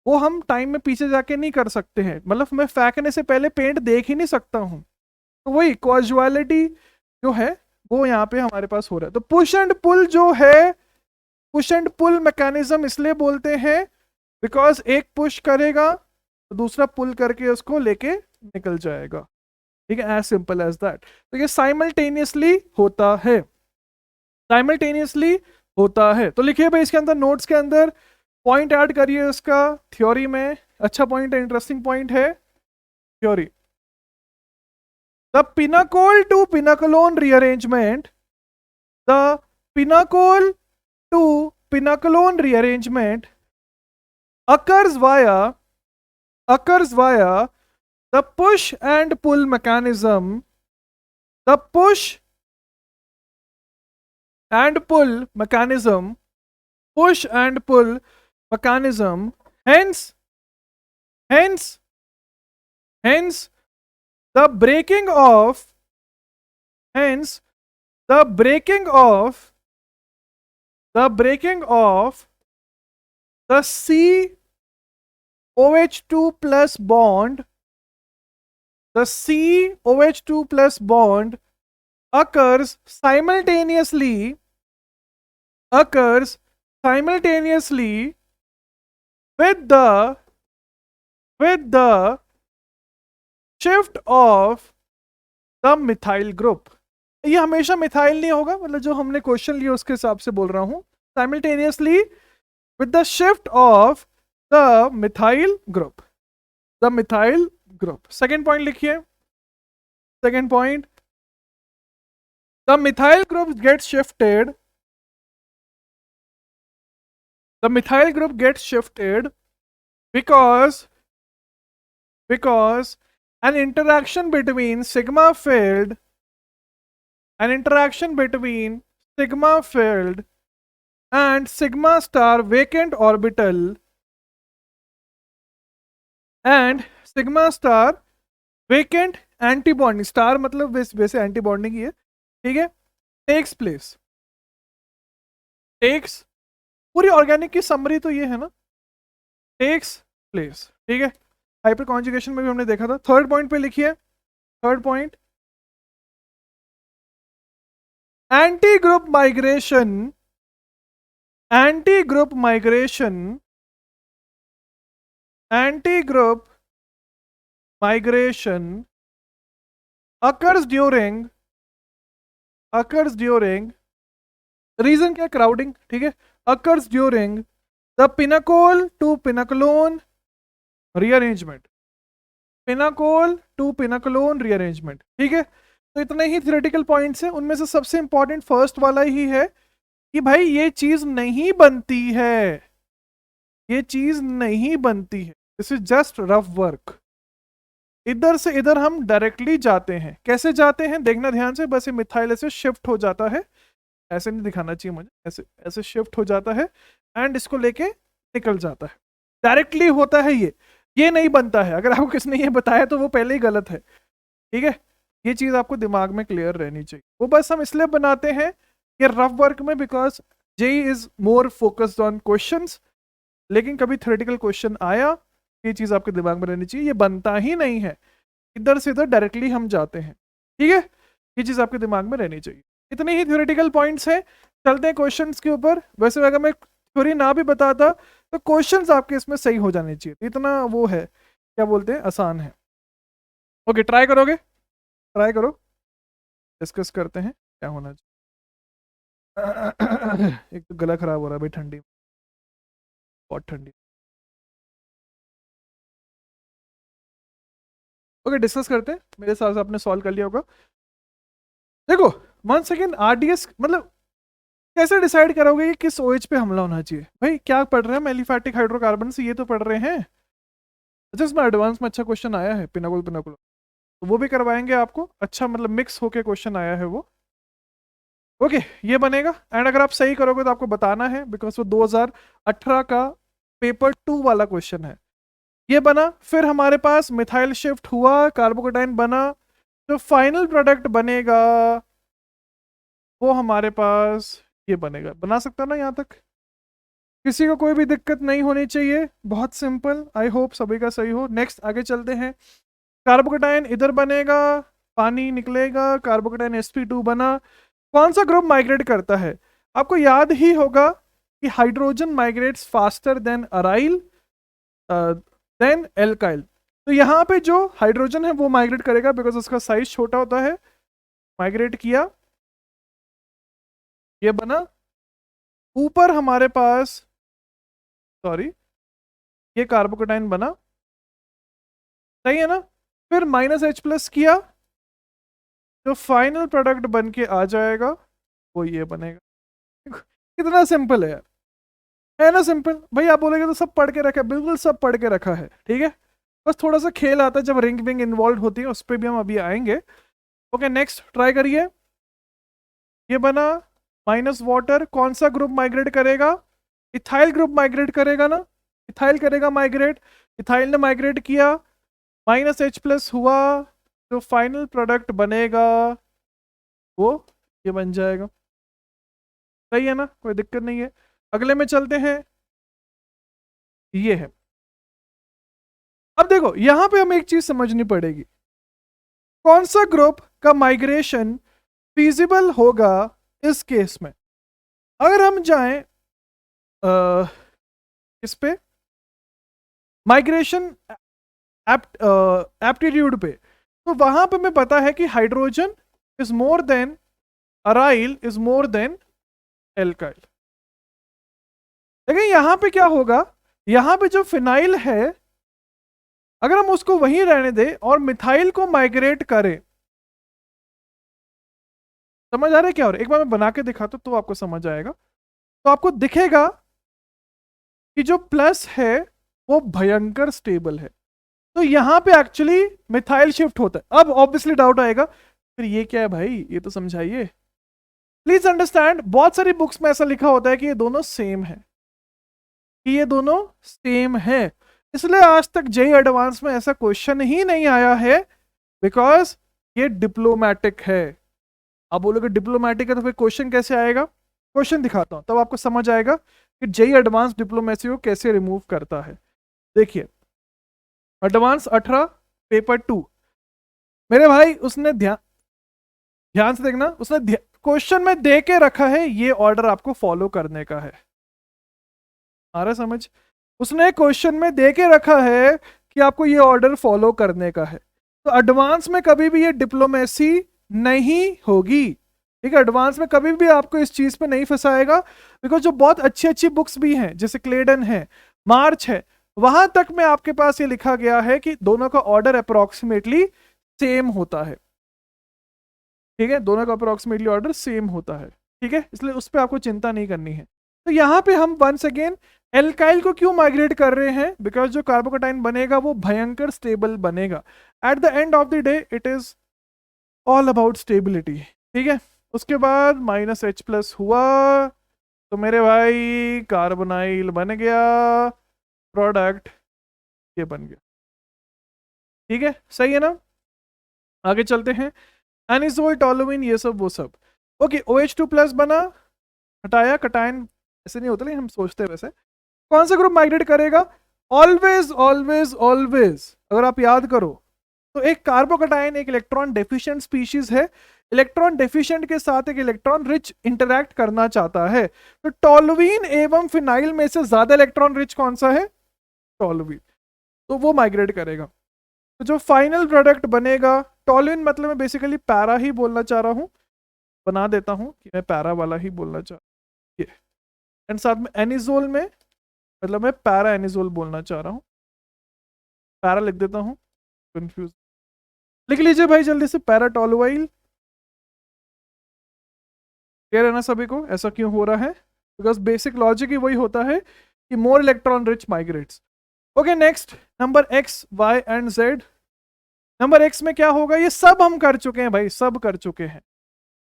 वो हम टाइम में पीछे जाके नहीं कर सकते हैं, मतलब मैं फेंकने से पहले पेंट देख ही नहीं सकता हूं। तो वही कॉजुअलिटी जो है वो यहाँ पे हमारे पास हो रहा है। तो पुश एंड पुल जो है, पुश एंड पुल मैकेनिज्म इसलिए बोलते हैं बिकॉज एक पुश करेगा तो दूसरा पुल करके उसको लेके निकल जाएगा। ठीक है, एज सिंपल एज दैट। तो ये साइमल्टेनियसली होता है, साइमल्टेनियसली होता है। तो लिखिए भाई इसके अंदर, नोट्स के अंदर पॉइंट ऐड करिए इसका थ्योरी में। अच्छा पॉइंट है, इंटरेस्टिंग पॉइंट है theory. The pinacol to pinacolone rearrangement, the pinacol to pinacolone rearrangement occurs via the push and pull mechanism, the push and pull mechanism, push and pull mechanism, hence the breaking of, hence the breaking of the COH2 plus bond, the COH2 plus bond occurs simultaneously with the shift of the methyl group। ये हमेशा methyl नहीं होगा, मतलब जो हमने question लिया उसके हिसाब से बोल रहा हूं, simultaneously with the shift of the methyl group, the methyl group। Second point लिखिए, second point, the methyl group gets shifted, the methyl group gets shifted because an interaction between sigma filled an interaction between sigma filled and sigma star vacant orbital and sigma star vacant anti bonding, star मतलब वैसे anti bonding ही है, ठीक है, takes place, takes, पूरी organic की summary तो ये है ना, टेक्स प्लेस, ठीक है। हाइपर कॉन्जुगेशन में भी हमने देखा था। थर्ड पॉइंट पे लिखिए, third point, anti group migration, anti group migration, anti group migration occurs during reason क्या, क्राउडिंग, ठीक है, occurs during the pinnacle to pinnacolone rearrangement, pinnacle to pinnacolone rearrangement, ठीक है। तो इतने ही थियोरेटिकल पॉइंट्स हैं, उनमें से सबसे इंपॉर्टेंट फर्स्ट वाला ही है कि भाई ये चीज नहीं बनती है, ये चीज नहीं बनती है, this is just rough work. इधर से इधर हम डायरेक्टली जाते हैं, कैसे जाते हैं देखना ध्यान से, बस ये मिथाइल ऐसे शिफ्ट हो जाता है, ऐसे नहीं दिखाना चाहिए मुझे, ऐसे ऐसे शिफ्ट हो जाता है एंड इसको लेके निकल जाता है, डायरेक्टली होता है ये नहीं बनता है। अगर आपको किसने ये बताया तो वो पहले ही गलत है, ठीक है, ये चीज आपको दिमाग में क्लियर रहनी चाहिए। वो बस हम इसलिए बनाते हैं कि रफ वर्क में, because JEE is more focused on questions, लेकिन कभी थ्योरेटिकल क्वेश्चन आया, ये चीज आपके दिमाग में रहनी चाहिए, ये बनता ही नहीं है, इधर से इधर डायरेक्टली हम जाते हैं, ठीक है, ये चीज आपके दिमाग में रहनी चाहिए। इतने ही थ्योरेटिकल पॉइंट्स हैं, चलते हैं क्वेश्चंस के ऊपर। वैसे अगर मैं थ्योरी ना भी बताता तो क्वेश्चंस आपके इसमें सही हो जाने चाहिए, इतना वो है, क्या बोलते हैं, आसान है। ओके, ट्राई करोगे, ट्राई करो, डिस्कस करते हैं क्या होना चाहिए। एक तो गला खराब हो रहा है भाई, ठंडी, बहुत ठंडी। ओके, डिस्कस करते हैं, मेरे साथ आपने सॉल्व कर लिया होगा। देखो, वन सेकेंड, आरडीएस मतलब कैसे डिसाइड करोगे कि किस ओएच पे हमला होना चाहिए? भाई क्या पढ़ रहे हैं, एलिफैटिक हाइड्रोकार्बन से ये तो पढ़ रहे हैं। अच्छा, इसमें एडवांस में अच्छा क्वेश्चन आया है, पिनाकोल पिनाकोल, तो वो भी करवाएंगे आपको, अच्छा मतलब मिक्स होके क्वेश्चन आया है वो। ओके, ये बनेगा, एंड अगर आप सही करोगे तो आपको बताना है, बिकॉज वो 2018 का पेपर 2 वाला क्वेश्चन है। ये बना, फिर हमारे पास मिथाइल शिफ्ट हुआ, कार्बोकेटाइन बना, जो फाइनल प्रोडक्ट बनेगा वो हमारे पास ये बनेगा। बना सकता ना यहाँ तक? किसी को कोई भी दिक्कत नहीं होनी चाहिए, बहुत सिंपल, आई होप सभी का सही हो। नेक्स्ट आगे चलते हैं, कार्बोकेटाइन इधर बनेगा, पानी निकलेगा, कार्बोकेटाइन sp2 बना, कौन सा ग्रुप माइग्रेट करता है? आपको याद ही होगा कि hydrogen migrates faster than aryl than alkyl. तो यहाँ पे जो हाइड्रोजन है वो माइग्रेट करेगा, बिकॉज उसका साइज छोटा होता है, माइग्रेट किया, ये बना, ऊपर हमारे पास, सॉरी, ये कार्बोकेटाइन बना, सही है ना, फिर -H+ किया, जो फाइनल प्रोडक्ट बन के आ जाएगा वो ये बनेगा। कितना सिंपल है यार, है ना सिंपल? भाई आप बोलेंगे तो सब पढ़ के रखा है, बिल्कुल सब पढ़ के रखा है, ठीक है, बस थोड़ा सा खेल आता है जब रिंग विंग इन्वॉल्व होती है, उस पर भी हम अभी आएंगे। ओके, नेक्स्ट ट्राई करिए, ये बना, माइनस वाटर, कौन सा ग्रुप माइग्रेट करेगा? इथाइल ग्रुप माइग्रेट करेगा ना, इथाइल करेगा माइग्रेट, इथाइल ने माइग्रेट किया, -H+ हुआ, जो फाइनल प्रोडक्ट बनेगा वो ये बन जाएगा, सही है ना, कोई दिक्कत नहीं है। अगले में चलते हैं, ये है। अब देखो यहां पे हमें एक चीज समझनी पड़ेगी, कौन सा ग्रुप का माइग्रेशन फीजिबल होगा इस केस में। अगर हम जाएं इस पे माइग्रेशन एप्टीट्यूड पे, तो वहां पे हमें पता है कि hydrogen is more than aryl is more than alkyl. लेकिन यहां पे क्या होगा, यहां पे जो फिनाइल है अगर हम उसको वहीं रहने दें और मिथाइल को माइग्रेट करें, समझ आ रहा है क्या? और एक बार मैं बना के दिखाता तो आपको समझ आएगा। तो आपको दिखेगा कि जो प्लस है वो भयंकर स्टेबल है, तो यहाँ पे एक्चुअली मिथाइल शिफ्ट होता है। अब ऑब्वियसली डाउट आएगा, फिर ये क्या है भाई, ये तो समझाइए। प्लीज अंडरस्टैंड, बहुत सारी बुक्स में ऐसा लिखा होता है कि ये दोनों सेम है, कि ये दोनों सेम है, इसलिए आज तक जेई एडवांस में ऐसा क्वेश्चन ही नहीं आया है, बिकॉज ये डिप्लोमेटिक है। आप बोलोगे डिप्लोमेटिक है तो फिर क्वेश्चन कैसे आएगा? क्वेश्चन दिखाता हूं तब आपको समझ आएगा कि जेई एडवांस डिप्लोमेसी को कैसे रिमूव करता है। देखिए, एडवांस 18 पेपर 2, मेरे भाई उसने ध्यान ध्यान से देखना, उसने क्वेश्चन में दे के रखा है ये ऑर्डर आपको फॉलो करने का है। आ रहा समझ? उसने क्वेश्चन में दे के रखा है कि आपको ये ऑर्डर फॉलो करने का है, तो एडवांस में कभी भी ये डिप्लोमेसी नहीं होगी। ठीक है, एडवांस में कभी भी आपको इस चीज पे नहीं फंसाएगा, बिकॉज जो बहुत अच्छी अच्छी बुक्स भी हैं जैसे क्लेडन है, मार्च है, वहां तक में आपके पास ये लिखा गया है कि दोनों का ऑर्डर अप्रोक्सीमेटली सेम होता है। ठीक है, दोनों का अप्रोक्सीमेटली ऑर्डर सेम होता है। ठीक है, इसलिए उस पर आपको चिंता नहीं करनी है। तो यहाँ पे हम वंस अगेन एल्काइल को क्यों माइग्रेट कर रहे हैं? बिकॉज जो कार्बोकेटाइन बनेगा वो भयंकर स्टेबल बनेगा। At the end of the day it is all about stability. ठीक है, उसके बाद -H+ हुआ तो मेरे भाई कार्बोनाइल बन गया, प्रोडक्ट ये बन गया। ठीक है, सही है ना? आगे चलते हैं, एनिसोल, टोलुइन, ये सब वो सब। ओके, OH2+ बना, हटाया, कटायन ऐसे नहीं होता लेकिन हम सोचते हैं वैसे। कौन सा ग्रुप माइग्रेट करेगा? ऑलवेज ऑलवेज ऑलवेज, अगर आप याद करो तो एक कार्बोकटायन एक इलेक्ट्रॉन डेफिशिएंट स्पीशीज है, इलेक्ट्रॉन डेफिशिएंट के साथ एक इलेक्ट्रॉन रिच इंटरैक्ट करना चाहता है, तो टोलुइन एवं फिनाइल में से ज्यादा इलेक्ट्रॉन रिच कौन सा है? टोलुइन, तो वो माइग्रेट करेगा। तो जो फाइनल प्रोडक्ट बनेगा, टोलुइन मतलब मैं बेसिकली पैरा ही बोलना चाह रहा हूं, बना देता हूं कि मैं पैरा वाला ही बोलना चाह रहा हूं, एंड साथ में एनिजोल में मतलब मैं पैरा एनिजोल बोलना चाह रहा हूं, पैरा लिख देता हूं, कंफ्यूज लिख लीजिए भाई जल्दी से, पैराटोलुइल। क्लियर है ना सभी को ऐसा क्यों हो रहा है? बिकॉज बेसिक लॉजिक ही वही होता है कि more electron rich migrates. Okay, next number X, Y and Z। Number X में क्या होगा? ये सब हम कर चुके हैं भाई, सब कर चुके हैं।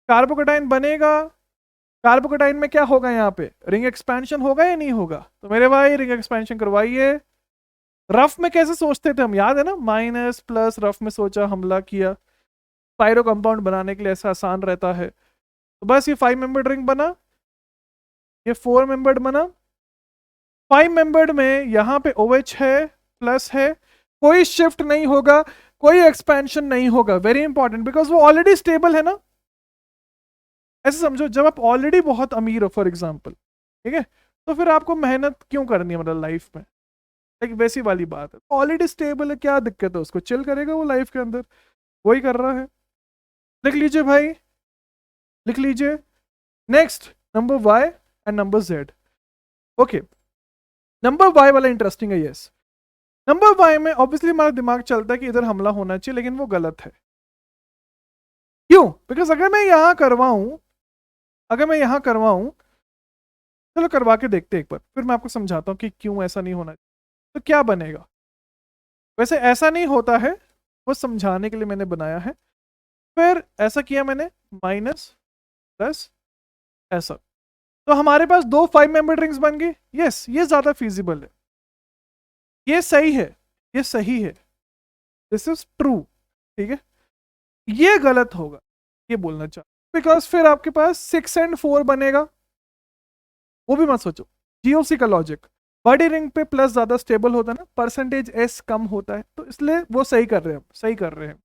कार्बोकेटाइन बनेगा, कार्बोकेटाइन में क्या होगा? यहाँ पे रिंग एक्सपेंशन होगा या नहीं होगा? तो मेरे भाई रिंग एक्सपेंशन करवाइए। रफ में कैसे सोचते थे हम, याद है ना? -+ रफ में सोचा, हमला किया, पायरो कंपाउंड बनाने के लिए ऐसा आसान रहता है। तो बस ये 5 मेंबर्ड रिंग बना, ये 4 मेंबर्ड बना। 5 मेंबर्ड में यहाँ पे OH है, प्लस है, कोई शिफ्ट नहीं होगा, कोई एक्सपेंशन नहीं होगा। वेरी इंपॉर्टेंट, बिकॉज वो ऑलरेडी स्टेबल है ना। ऐसे समझो, जब आप ऑलरेडी बहुत अमीर हो फॉर एग्जाम्पल, ठीक है, तो फिर आपको मेहनत क्यों करनी है मतलब लाइफ में? एक वैसी वाली बात है, ऑलरेडी स्टेबल है, क्या दिक्कत है उसको? चिल करेगा वो लाइफ के अंदर, वही कर रहा है। लिख लीजिए भाई, लिख लीजिए। Next number Y and number Z। Okay, number Y वाला इंटरेस्टिंग है। यस, नंबर Y में ऑब्वियसली हमारा दिमाग चलता है कि इधर हमला होना चाहिए, लेकिन वो गलत है। क्यों? बिकॉज अगर मैं यहां करवाऊं, अगर मैं यहां करवाऊं, चलो करवा के देखते एक बार, फिर मैं आपको समझाता हूं कि क्यों ऐसा नहीं होना चाहिए। तो क्या बनेगा? वैसे ऐसा नहीं होता है, वो समझाने के लिए मैंने बनाया है। फिर ऐसा किया मैंने, -+ ऐसा, तो हमारे पास 2 5 मेंबर रिंग्स बन गई। यस, ये ज्यादा फिजिबल है, ये सही है, ये सही है, दिस इज ट्रू। ठीक है, ये गलत होगा, ये बोलना चाह, बिकॉज फिर आपके पास 6 एंड 4 बनेगा। वो भी मत सोचो, GOC का लॉजिक, बड़ी रिंग पे प्लस ज्यादा स्टेबल होता है ना, %S कम होता है, तो इसलिए वो सही कर रहे हैं, सही कर रहे हैं।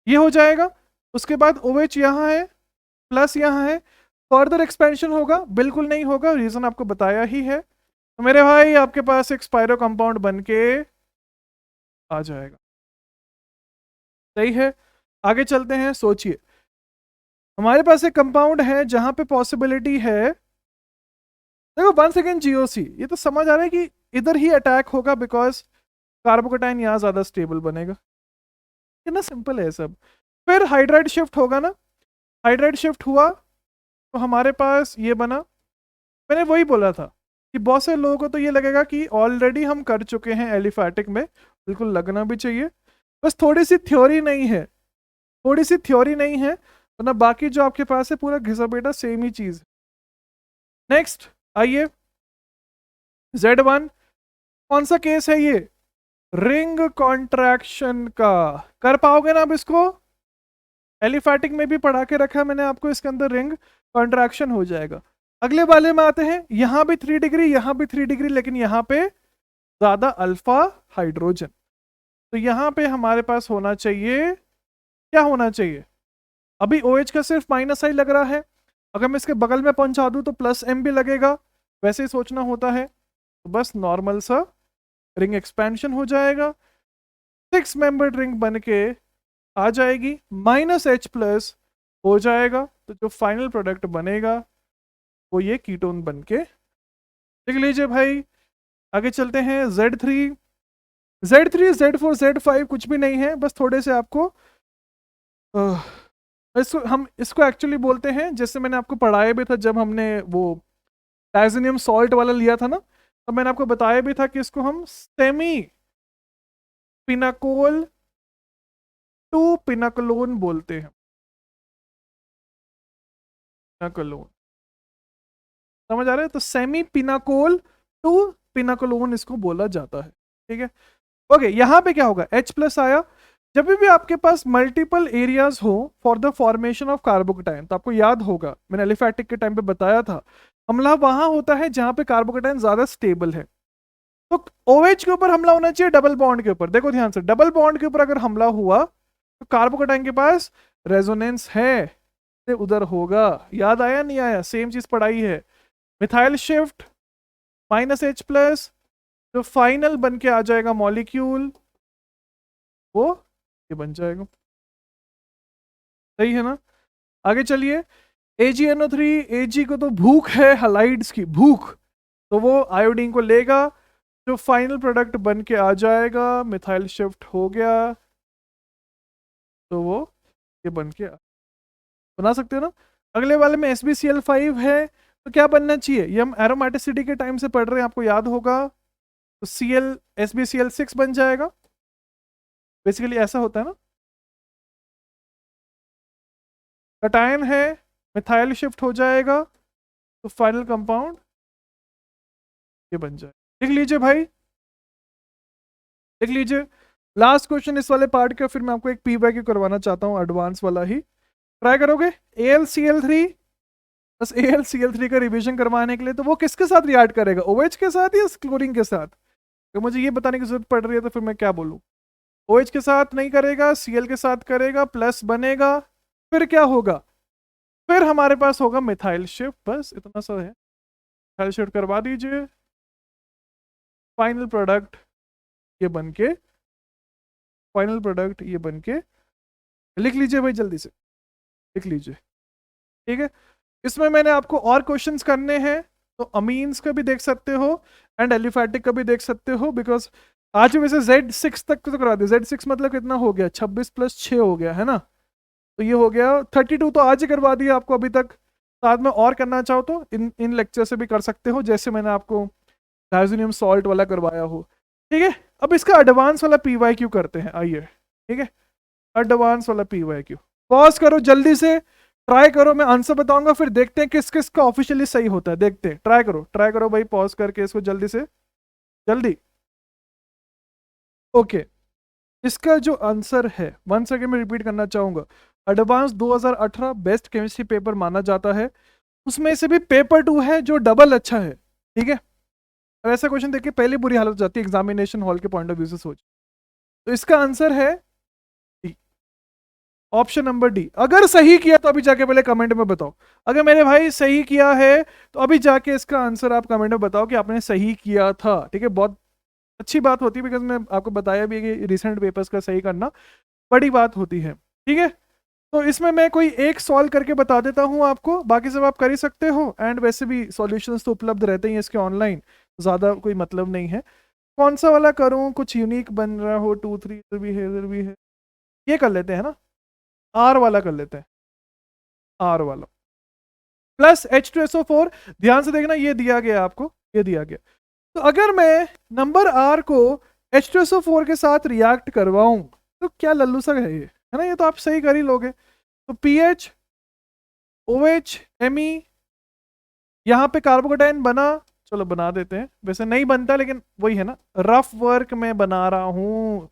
ये हो जाएगा। उसके बाद OH यहाँ है, प्लस यहाँ है, फर्दर एक्सपेंशन होगा? बिल्कुल नहीं होगा, रीजन आपको बताया ही है। तो मेरे भाई आपके पास एक स्पाइरो कंपाउंड बन के आ जाएगा। सही है, आगे चलते हैं। सोचिए, हमारे पास एक कंपाउंड है जहां पे पॉसिबिलिटी है, देखो वन सेकेंड GOC, ये तो समझ आ रहा है कि इधर ही अटैक होगा, बिकॉज कार्बोकेटाइन यहाँ ज्यादा स्टेबल बनेगा। कितना सिंपल है सब। फिर हाइड्राइड शिफ्ट होगा ना, हाइड्राइड शिफ्ट हुआ तो हमारे पास ये बना, मैंने वही बोला था कि बहुत से लोगों को तो ये लगेगा कि ऑलरेडी हम कर चुके हैं एलिफैटिक में, बिल्कुल लगना भी चाहिए, बस थोड़ी सी थ्योरी नहीं है, थोड़ी सी थ्योरी नहीं है, वरना बाकी जो आपके पास है पूरा घिसा बेटा सेम ही चीज। नेक्स्ट आइए, Z1 कौन सा केस है ये, रिंग कॉन्ट्रैक्शन का। कर पाओगे ना अब इसको, एलिफैटिक में भी पढ़ा के रखा है मैंने आपको, इसके अंदर रिंग कॉन्ट्रैक्शन हो जाएगा। अगले वाले में आते हैं, यहां भी 3 डिग्री, यहां भी 3 डिग्री, लेकिन यहां पे ज्यादा अल्फा हाइड्रोजन, तो यहां पे हमारे पास होना चाहिए, क्या होना चाहिए, अभी OH का सिर्फ माइनस आई लग रहा है, अगर मैं इसके बगल में पहुंचा दूं तो प्लस M भी लगेगा, वैसे ही सोचना होता है, तो बस नॉर्मल सा रिंग एक्सपेंशन हो जाएगा, 6 मेंबर्ड रिंग बन के आ जाएगी, -H+ हो जाएगा, तो जो फाइनल प्रोडक्ट बनेगा वो ये कीटोन बन के, देख लीजिए भाई। आगे चलते हैं, Z3 Z4 Z5 कुछ भी नहीं है, बस थोड़े से आपको हम इसको एक्चुअली बोलते हैं, जैसे मैंने आपको पढ़ाया भी था जब हमने वो टाइजेनियम सॉल्ट वाला लिया था ना, तब मैंने आपको बताया भी था कि इसको हम सेमी पिनाकोल टू पिनाकोलोन बोलते हैं, पिनाकोलोन, समझ आ रहा है, तो सेमी पिनाकोल टू पिनाकोलोन इसको बोला जाता है, ठीक है। ओके, यहां पे क्या होगा, H+ आया, जब भी आपके पास मल्टीपल एरियाज हो for the formation of carbocation, तो आपको याद होगा मैंने एलिफैटिक के टाइम पे बताया था, हमला वहां होता है जहां पे कार्बोकेटाइन ज्यादा स्टेबल है, तो OH के ऊपर हमला होना चाहिए डबल बॉन्ड के ऊपर, देखो ध्यान से, डबल बॉन्ड के ऊपर अगर हमला हुआ तो कार्बोकेटाइन के पास रेजोनेंस है, से उधर होगा, याद आया नहीं आया, सेम चीज पढ़ाई है, मिथाइल शिफ्ट -H+, जो फाइनल बन के आ जाएगा मॉलिक्यूल वो ये बन जाएगा, सही है ना। आगे चलिए, AgNO3, Ag को तो भूख है हलाइड्स की भूख, तो वो आयोडीन को लेगा, जो फाइनल प्रोडक्ट बन के आ जाएगा, मिथाइल शिफ्ट हो गया, तो वो ये बन के बना सकते हो ना। अगले वाले में SbCl5 है, तो क्या बनना चाहिए, ये हम एरोमेटिसिटी के टाइम से पढ़ रहे हैं, आपको याद होगा, तो SbCl6 बन जाएगा, बेसिकली ऐसा होता है ना, कटायन है, मिथाइल शिफ्ट हो जाएगा, तो फाइनल कंपाउंड ये बन जाए, लिख लीजिए भाई, लिख लीजिए। लास्ट क्वेश्चन इस वाले पार्ट का, फिर मैं आपको एक P/Q करवाना चाहता हूँ, एडवांस वाला ही, ट्राई करोगे, AlCl3, बस AlCl3 का रिवीजन करवाने के लिए, तो वो किसके साथ रिएक्ट करेगा, OH के साथ या क्लोरीन के साथ, तो मुझे ये बताने की जरूरत पड़ रही है, तो फिर मैं क्या बोलूँ, OH के साथ नहीं करेगा, Cl के साथ करेगा, प्लस बनेगा, फिर क्या होगा, फिर हमारे पास होगा मिथाइल शिफ्ट, बस इतना सा है, मिथाइल शिफ्ट करवा दीजिए, फाइनल प्रोडक्ट ये बन के, फाइनल प्रोडक्ट ये बन के, लिख लीजिए भाई जल्दी से, लिख लीजिए, ठीक है। इसमें मैंने आपको और क्वेश्चंस करने हैं, तो अमीन्स का भी देख सकते हो एंड एलिफैटिक का भी देख सकते हो, बिकॉज आज वैसे Z6 तक तो करा दिया, Z6 मतलब कितना हो गया, 26 + 6 हो गया है ना, तो ये हो गया 32, तो आज ही करवा दिया आपको अभी तक, साथ में और करना चाहो तो इन लेक्चर से भी कर सकते हो, जैसे मैंने आपको डायजोनियम सॉल्ट वाला करवाया हो, ठीक है। अब इसका एडवांस वाला PYQ करते हैं, आइए, ठीक है, एडवांस वाला PYQ, पॉज करो जल्दी से, ट्राई करो, मैं आंसर बताऊंगा, फिर देखते हैं किस किस का ऑफिशियली सही होता है, देखते हैं, ट्राई करो भाई, पॉज करके इसको जल्दी से, जल्दी, ओके। इसका जो आंसर है, वन सेकेंड में रिपीट करना चाहूंगा, एडवांस 2018 बेस्ट केमिस्ट्री पेपर माना जाता है, उसमें से भी पेपर 2 है जो डबल अच्छा है, ठीक है। अब ऐसा क्वेश्चन देखिए, पहले बुरी हालत हो जाती है एग्जामिनेशन हॉल के पॉइंट ऑफ व्यू से सोच, तो इसका आंसर है डी, ऑप्शन नंबर डी। अगर सही किया तो अभी जाके पहले कमेंट में बताओ, अगर मेरे भाई सही किया है तो अभी जाके इसका आंसर आप कमेंट में बताओ कि आपने सही किया था, ठीक है, बहुत अच्छी बात होती है, बिकॉज मैं आपको बताया भी है कि रिसेंट पेपर्स का सही करना बड़ी बात होती है, ठीक है। तो इसमें मैं कोई एक सॉल्व करके बता देता हूँ आपको, बाकी सब आप कर ही सकते हो, एंड वैसे भी सॉल्यूशंस तो उपलब्ध रहते ही हैं इसके ऑनलाइन, ज़्यादा कोई मतलब नहीं है। कौन सा वाला करूँ, कुछ यूनिक बन रहा हो, 2 3 इधर भी है, इधर भी है, ये कर लेते हैं ना, R वाला कर लेते हैं, R वाला, +H2SO4, ध्यान से देखना, ये दिया गया आपको, ये दिया गया। तो अगर मैं नंबर R को H2SO4 के साथ रिएक्ट करवाऊं तो क्या लल्लू सा है ये, है ना, ये तो आप सही कर ही लोगे। तो PH OH Me, यहाँ पे कार्बोकेटाइन बना, चलो बना देते हैं, वैसे नहीं बनता लेकिन वही है ना, रफ वर्क में बना रहा हूं,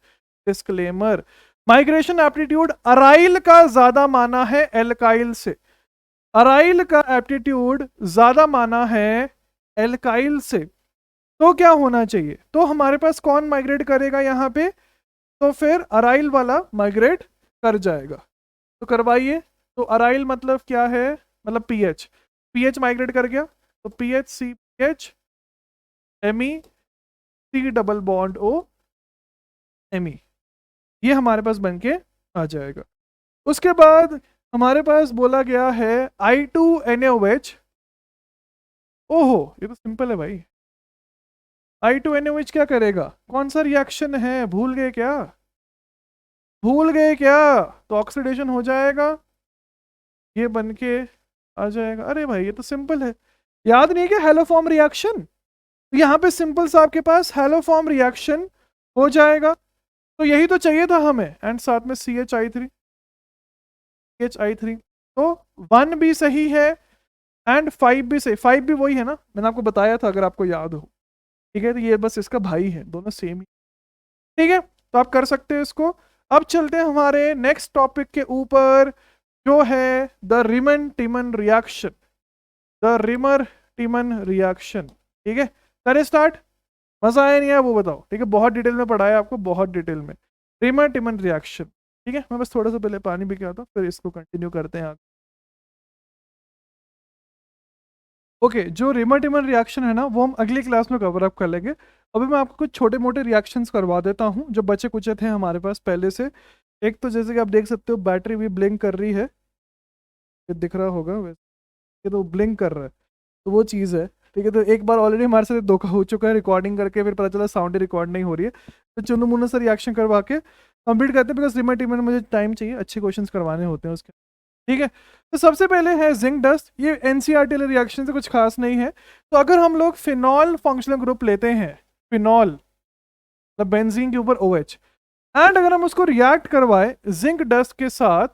डिस्क्लेमर। माइग्रेशन एप्टीट्यूड अराइल का ज्यादा माना है एल्काइल से, अराइल का एप्टीट्यूड ज्यादा माना है एल्काइल से, तो क्या होना चाहिए, तो हमारे पास कौन माइग्रेट करेगा यहाँ पे, तो फिर अराइल वाला माइग्रेट कर जाएगा। तो करवाइए। तो अराइल मतलब क्या है, मतलब पीएच, पीएच माइग्रेट कर गया, तो P H C P H M E C double bond O M E, ये हमारे पास बन के आ जाएगा। उसके बाद हमारे पास बोला गया है I2NaOH। ओहो ये तो सिंपल है भाई, I2NaOH क्या करेगा, कौन सा रिएक्शन है, भूल गए क्या, भूल गए क्या, तो ऑक्सीडेशन हो जाएगा, ये बन के आ जाएगा। अरे भाई ये तो सिंपल है, याद नहीं है कि हेलोफॉर्म रिएक्शन, तो यहाँ पे सिंपल सा आपके पास हेलोफॉर्म रिएक्शन हो जाएगा। तो यही तो चाहिए था हमें, एंड साथ में CHI3, तो 1 भी सही है एंड 5 भी सही, 5 भी वही है ना, मैंने आपको बताया था अगर आपको याद हो, ठीक है, तो ये बस इसका भाई है, दोनों सेम ही, ठीक है, तो आप कर सकते हैं इसको। अब चलते हैं हमारे नेक्स्ट टॉपिक के ऊपर, जो है the Reimer Tiemann reaction, the Reimer Tiemann reaction, ठीक है, करें स्टार्ट। मजा आया नहीं है वो बताओ, ठीक है, बहुत डिटेल में पढ़ाया आपको, बहुत डिटेल में, रिमर टिमन रिएक्शन, ठीक है, मैं बस थोड़ा सा पहले पानी पी के आता हूँ, फिर इसको कंटिन्यू करते हैं आगे। ओके जो रिमर टिमन रिएक्शन है ना, वो हम अगली क्लास में कवर अप कर लेंगे। अभी मैं आपको कुछ छोटे मोटे रिएक्शंस करवा देता हूँ जो बचे कुचे थे हमारे पास पहले से। एक तो जैसे कि आप देख सकते हो बैटरी भी ब्लिंक कर रही है, ये दिख रहा होगा वैसे, ये तो ब्लिंक कर रहा है, तो वो चीज़ है, ठीक है। तो एक बार ऑलरेडी हमारे साथ धोखा हो चुका है रिकॉर्डिंग करके, फिर पता चला साउंड रिकॉर्ड नहीं हो रही है, तो चुनु मुन्नू से रिएक्शन करवा के कंप्लीट करते हैं, बिकॉज रिमर टिमन में मुझे टाइम चाहिए, अच्छे क्वेश्चन करवाने होते हैं उसके, ठीक है। तो सबसे पहले है जिंक डस्ट, ये एनसीईआरटी वाले रिएक्शन से कुछ खास नहीं है। तो अगर हम लोग फिनॉल फंक्शनल ग्रुप लेते हैं, फिनॉल मतलब बेंजीन के ऊपर OH, एंड अगर हम उसको रिएक्ट करवाए जिंक डस्ट के साथ,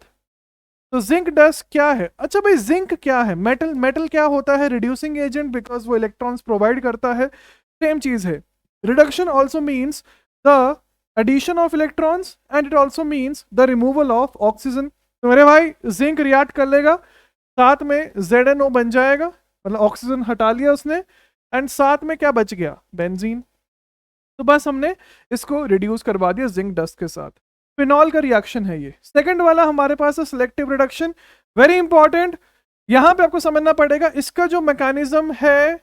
तो जिंक डस्ट क्या है, अच्छा भाई जिंक क्या है, मेटल, मेटल क्या होता है, रिड्यूसिंग एजेंट, बिकॉज वो इलेक्ट्रॉन्स प्रोवाइड करता है, सेम चीज है। Reduction also means the addition of electrons and it also means the removal of oxygen. तो मेरे भाई जिंक रिएक्ट कर लेगा, साथ में ZNO बन जाएगा, मतलब ऑक्सीजन हटा लिया उसने, एंड साथ में क्या बच गया, बेंजीन। तो बस हमने इसको रिड्यूस करवा दिया जिंक डस्ट के साथ। फिनॉल का रिएक्शन है ये। सेकंड वाला हमारे पास है सिलेक्टिव रिडक्शन, वेरी इंपॉर्टेंट, यहां पे आपको समझना पड़ेगा इसका जो मैकेनिज्म है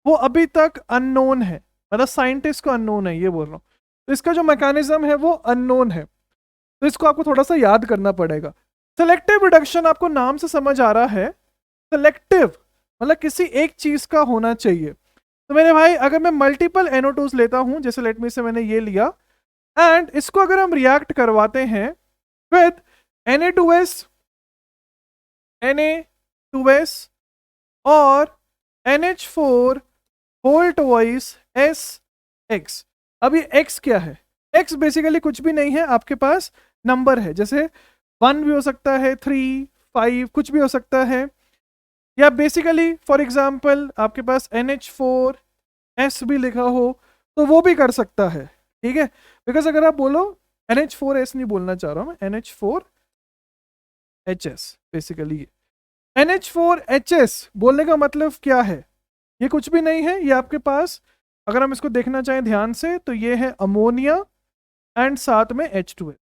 वो अभी तक अननोन है, मतलब साइंटिस्ट को अननोन है, ये बोल रहा हूं, तो इसका जो मैकेनिज्म है वो अननोन है, तो इसको आपको थोड़ा सा याद करना पड़ेगा। सेलेक्टिव रिडक्शन आपको नाम से समझ आ रहा है, सेलेक्टिव मतलब किसी एक चीज का होना चाहिए। तो मेरे भाई अगर मैं मल्टीपल NO2s लेता हूं, जैसे लेट मी से मैंने ये लिया, एंड इसको अगर हम रिएक्ट करवाते हैं विद Na2S, Na2S और NH4 होल ट्वाइस SX। अब ये X क्या है, X बेसिकली कुछ भी नहीं है, आपके पास नंबर है, जैसे 1 भी हो सकता है, 3, 5 कुछ भी हो सकता है, या बेसिकली फॉर एग्जाम्पल आपके पास NH4S भी लिखा हो तो वो भी कर सकता है, ठीक है। बिकॉज अगर आप बोलो NH4S नहीं बोलना चाह रहा हूं मैं, NH4HS बेसिकली, NH4HS बोलने का मतलब क्या है, ये कुछ भी नहीं है, ये आपके पास अगर हम इसको देखना चाहें ध्यान से तो ये है अमोनिया एंड साथ में H2S।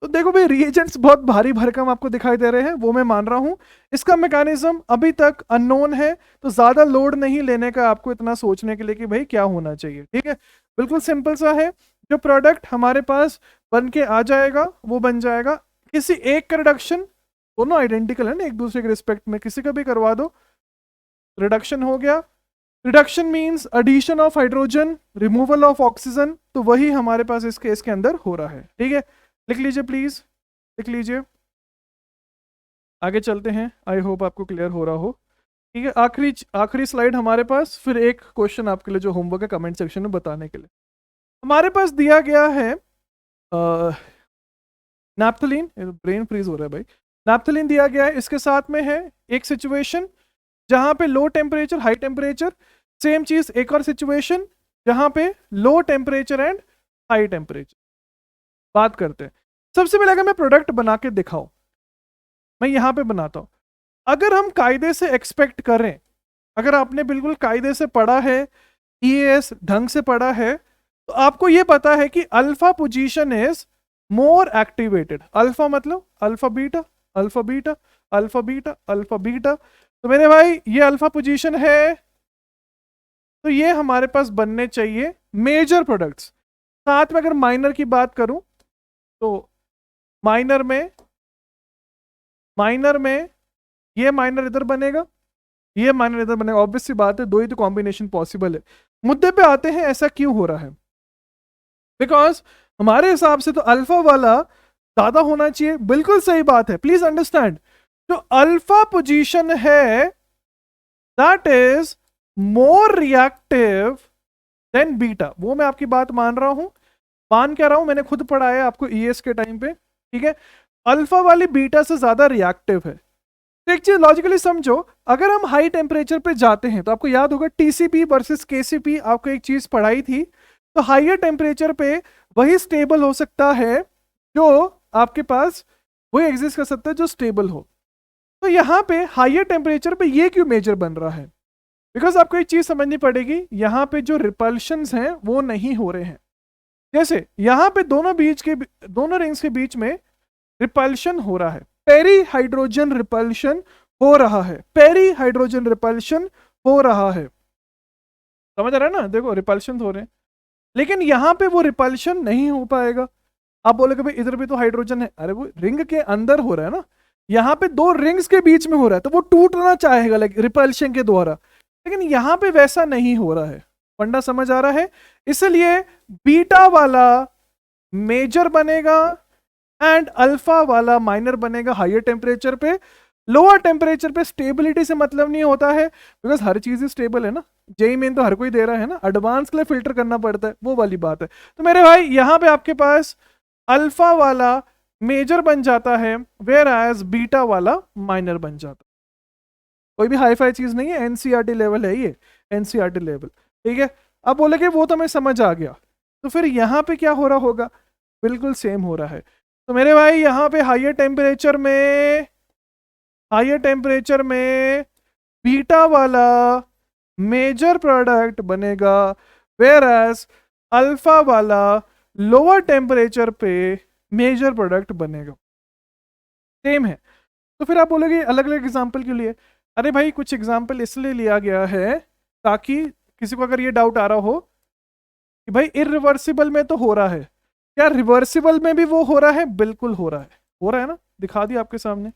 तो देखो भाई रिएजेंट्स बहुत भारी भरकम आपको दिखाई दे रहे हैं, वो मैं मान रहा हूं, इसका मैकेनिज्म अभी तक अननोन है, तो ज्यादा लोड नहीं लेने का आपको इतना सोचने के लिए कि भाई क्या होना चाहिए, ठीक है, बिल्कुल सिंपल सा है। जो प्रोडक्ट हमारे पास बन के आ जाएगा वो बन जाएगा किसी एक का रिडक्शन, दोनों आइडेंटिकल है ना एक दूसरे के रिस्पेक्ट में, किसी का भी करवा दो, रिडक्शन हो गया। Reduction means addition of hydrogen, removal of oxygen, तो वही हमारे पास इस केस के अंदर हो रहा है, ठीक है, लिख लीजिए प्लीज, लिख लीजिए, आगे चलते हैं, आई होप आपको क्लियर हो रहा हो। ठीक है, आखिरी आखिरी स्लाइड हमारे पास, फिर एक क्वेश्चन आपके लिए जो होमवर्क है कमेंट सेक्शन में बताने के लिए। हमारे पास दिया गया है नैप्थलीन, ब्रेन फ्रीज हो रहा है भाई। नैप्थलीन दिया गया है, इसके साथ में है एक सिचुएशन जहां पे low temperature high temperature, same चीज एक और सिचुएशन जहां पे low temperature and high temperature. बात करते हैं, सबसे पहले अगर मैं प्रोडक्ट बना के दिखाऊं, मैं यहां पे बनाता हूं। अगर हम कायदे से एक्सपेक्ट करें, अगर आपने बिल्कुल कायदे से पढ़ा है, ईएएस ढंग से पढ़ा है, तो आपको यह पता है कि alpha position is more activated. Alpha मतलब alpha beta, alpha beta, alpha beta, alpha beta. तो मेरे भाई ये अल्फा पोजीशन है, तो ये हमारे पास बनने चाहिए मेजर प्रोडक्ट्स। साथ में अगर माइनर की बात करूं, तो माइनर में ये माइनर इधर बनेगा, ये माइनर इधर बनेगा। ऑब्वियस सी बात है, दो ही तो कॉम्बिनेशन पॉसिबल है। मुद्दे पे आते हैं, ऐसा क्यों हो रहा है? बिकॉज हमारे हिसाब से तो अल्फा वाला ज्यादा होना चाहिए, बिल्कुल सही बात है। प्लीज अंडरस्टैंड, जो अल्फा पोजीशन है that is more reactive than beta. वो मैं आपकी बात मान रहा हूं, मान क्या रहा हूं, मैंने खुद पढ़ा है आपको ईएस के टाइम पे। ठीक है, अल्फा वाली बीटा से ज्यादा रिएक्टिव है। तो एक चीज लॉजिकली समझो, अगर हम हाई टेम्परेचर पे जाते हैं, तो आपको याद होगा टीसीपी वर्सेस केसीपी, आपको एक चीज पढ़ाई थी। तो हाइयर टेम्परेचर पे वही स्टेबल हो सकता है जो आपके पास वही एग्जिस्ट कर सकता है जो स्टेबल हो। तो यहाँ पे हाइयर टेम्परेचर पे ये क्यों मेजर बन रहा है? बिकॉज आपको एक चीज समझनी पड़ेगी, यहाँ पे जो रिपल्शंस हैं वो नहीं हो रहे हैं। जैसे यहाँ पे दोनों रिंग्स के बीच में रिपल्शन हो रहा है, पेरी हाइड्रोजन रिपल्शन हो रहा है, पेरी हाइड्रोजन रिपल्शन हो रहा है। समझ रहा है ना? देखो रिपल्शन हो रहे हैं, लेकिन यहां पे वो रिपल्शन नहीं हो पाएगा। आप बोलोगे भाई इधर भी तो हाइड्रोजन है, अरे वो रिंग के अंदर हो रहा है ना, यहाँ पे दो रिंग्स के बीच में हो रहा है, तो वो टूटना चाहेगा लाइक रिपल्शन के द्वारा, लेकिन यहाँ पे वैसा नहीं हो रहा है। फंडा समझ आ रहा है? इसलिए बीटा वाला मेजर बनेगा एंड अल्फा वाला माइनर बनेगा हाइयर टेम्परेचर पे। लोअर टेम्परेचर पे स्टेबिलिटी से मतलब नहीं होता है, बिकॉज हर चीज ही स्टेबल है ना। जेई मेन तो हर कोई दे रहा है ना, एडवांस के लिए फिल्टर करना पड़ता है, वो वाली बात है। तो मेरे भाई यहाँ पे आपके पास अल्फा वाला मेजर बन जाता है, वेयर एज बीटा वाला माइनर बन जाता है। कोई भी हाई फाई चीज नहीं है, एनसीईआरटी लेवल है ये, एनसीईआरटी लेवल। ठीक है, अब बोले कि वो तो मैं समझ आ गया, तो फिर यहाँ पे क्या हो रहा होगा? बिल्कुल सेम हो रहा है। तो मेरे भाई यहाँ पे हाइयर टेम्परेचर में बीटा वाला मेजर प्रोडक्ट बनेगा, वेयर एज अल्फा वाला लोअर टेम्परेचर पे मेजर प्रोडक्ट बनेगा। सेम है। तो फिर आप बोलोगे अलग अलग एग्जाम्पल के लिए, अरे भाई कुछ एग्जाम्पल इसलिए लिया गया है ताकि किसी को अगर ये डाउट आ रहा हो कि भाई इरिवर्सिबल में तो हो रहा है, क्या रिवर्सिबल में भी वो हो रहा है? बिल्कुल हो रहा है, हो रहा है ना, दिखा दिया आपके सामने।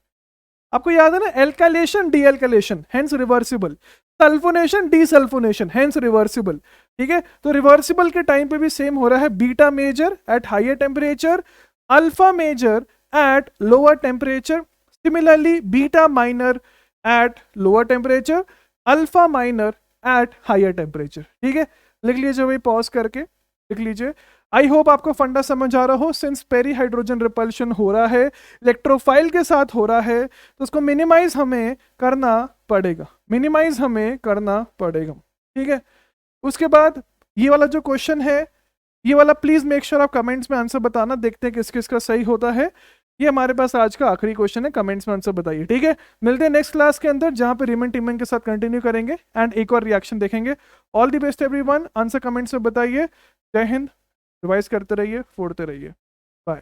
आपको याद है ना, alkylation D alkylation hence reversible, sulphonation D sulphonation hence reversible. ठीक है, तो रिवर्सिबल के टाइम पे भी सेम हो रहा है, beta major at higher temperature, alpha major at lower temperature, similarly beta minor at lower temperature, alpha minor at higher temperature. ठीक है, लिख लीजिए भाई, पॉज करके लिख लीजिए। आई होप आपको फंडा समझ आ रहा हो। सिंस पेरी हाइड्रोजन रिपल्शन हो रहा है, इलेक्ट्रोफाइल के साथ हो रहा है, तो उसको मिनिमाइज हमें करना पड़ेगा, मिनिमाइज हमें करना पड़ेगा। ठीक है, उसके बाद ये वाला जो क्वेश्चन है, ये वाला प्लीज मेक श्योर आप कमेंट्स में आंसर बताना, देखते हैं किस किस का सही होता है। ये हमारे पास आज का आखिरी क्वेश्चन है, कमेंट्स में आंसर बताइए। ठीक है, मिलते हैं नेक्स्ट क्लास के अंदर, जहां पे रीमन टीमन के साथ कंटिन्यू करेंगे एंड एक और रिएक्शन देखेंगे। All the best everyone, answer comments में बताइए। जय हिंद, रिवाइज करते रहिए, फोड़ते रहिए, बाय।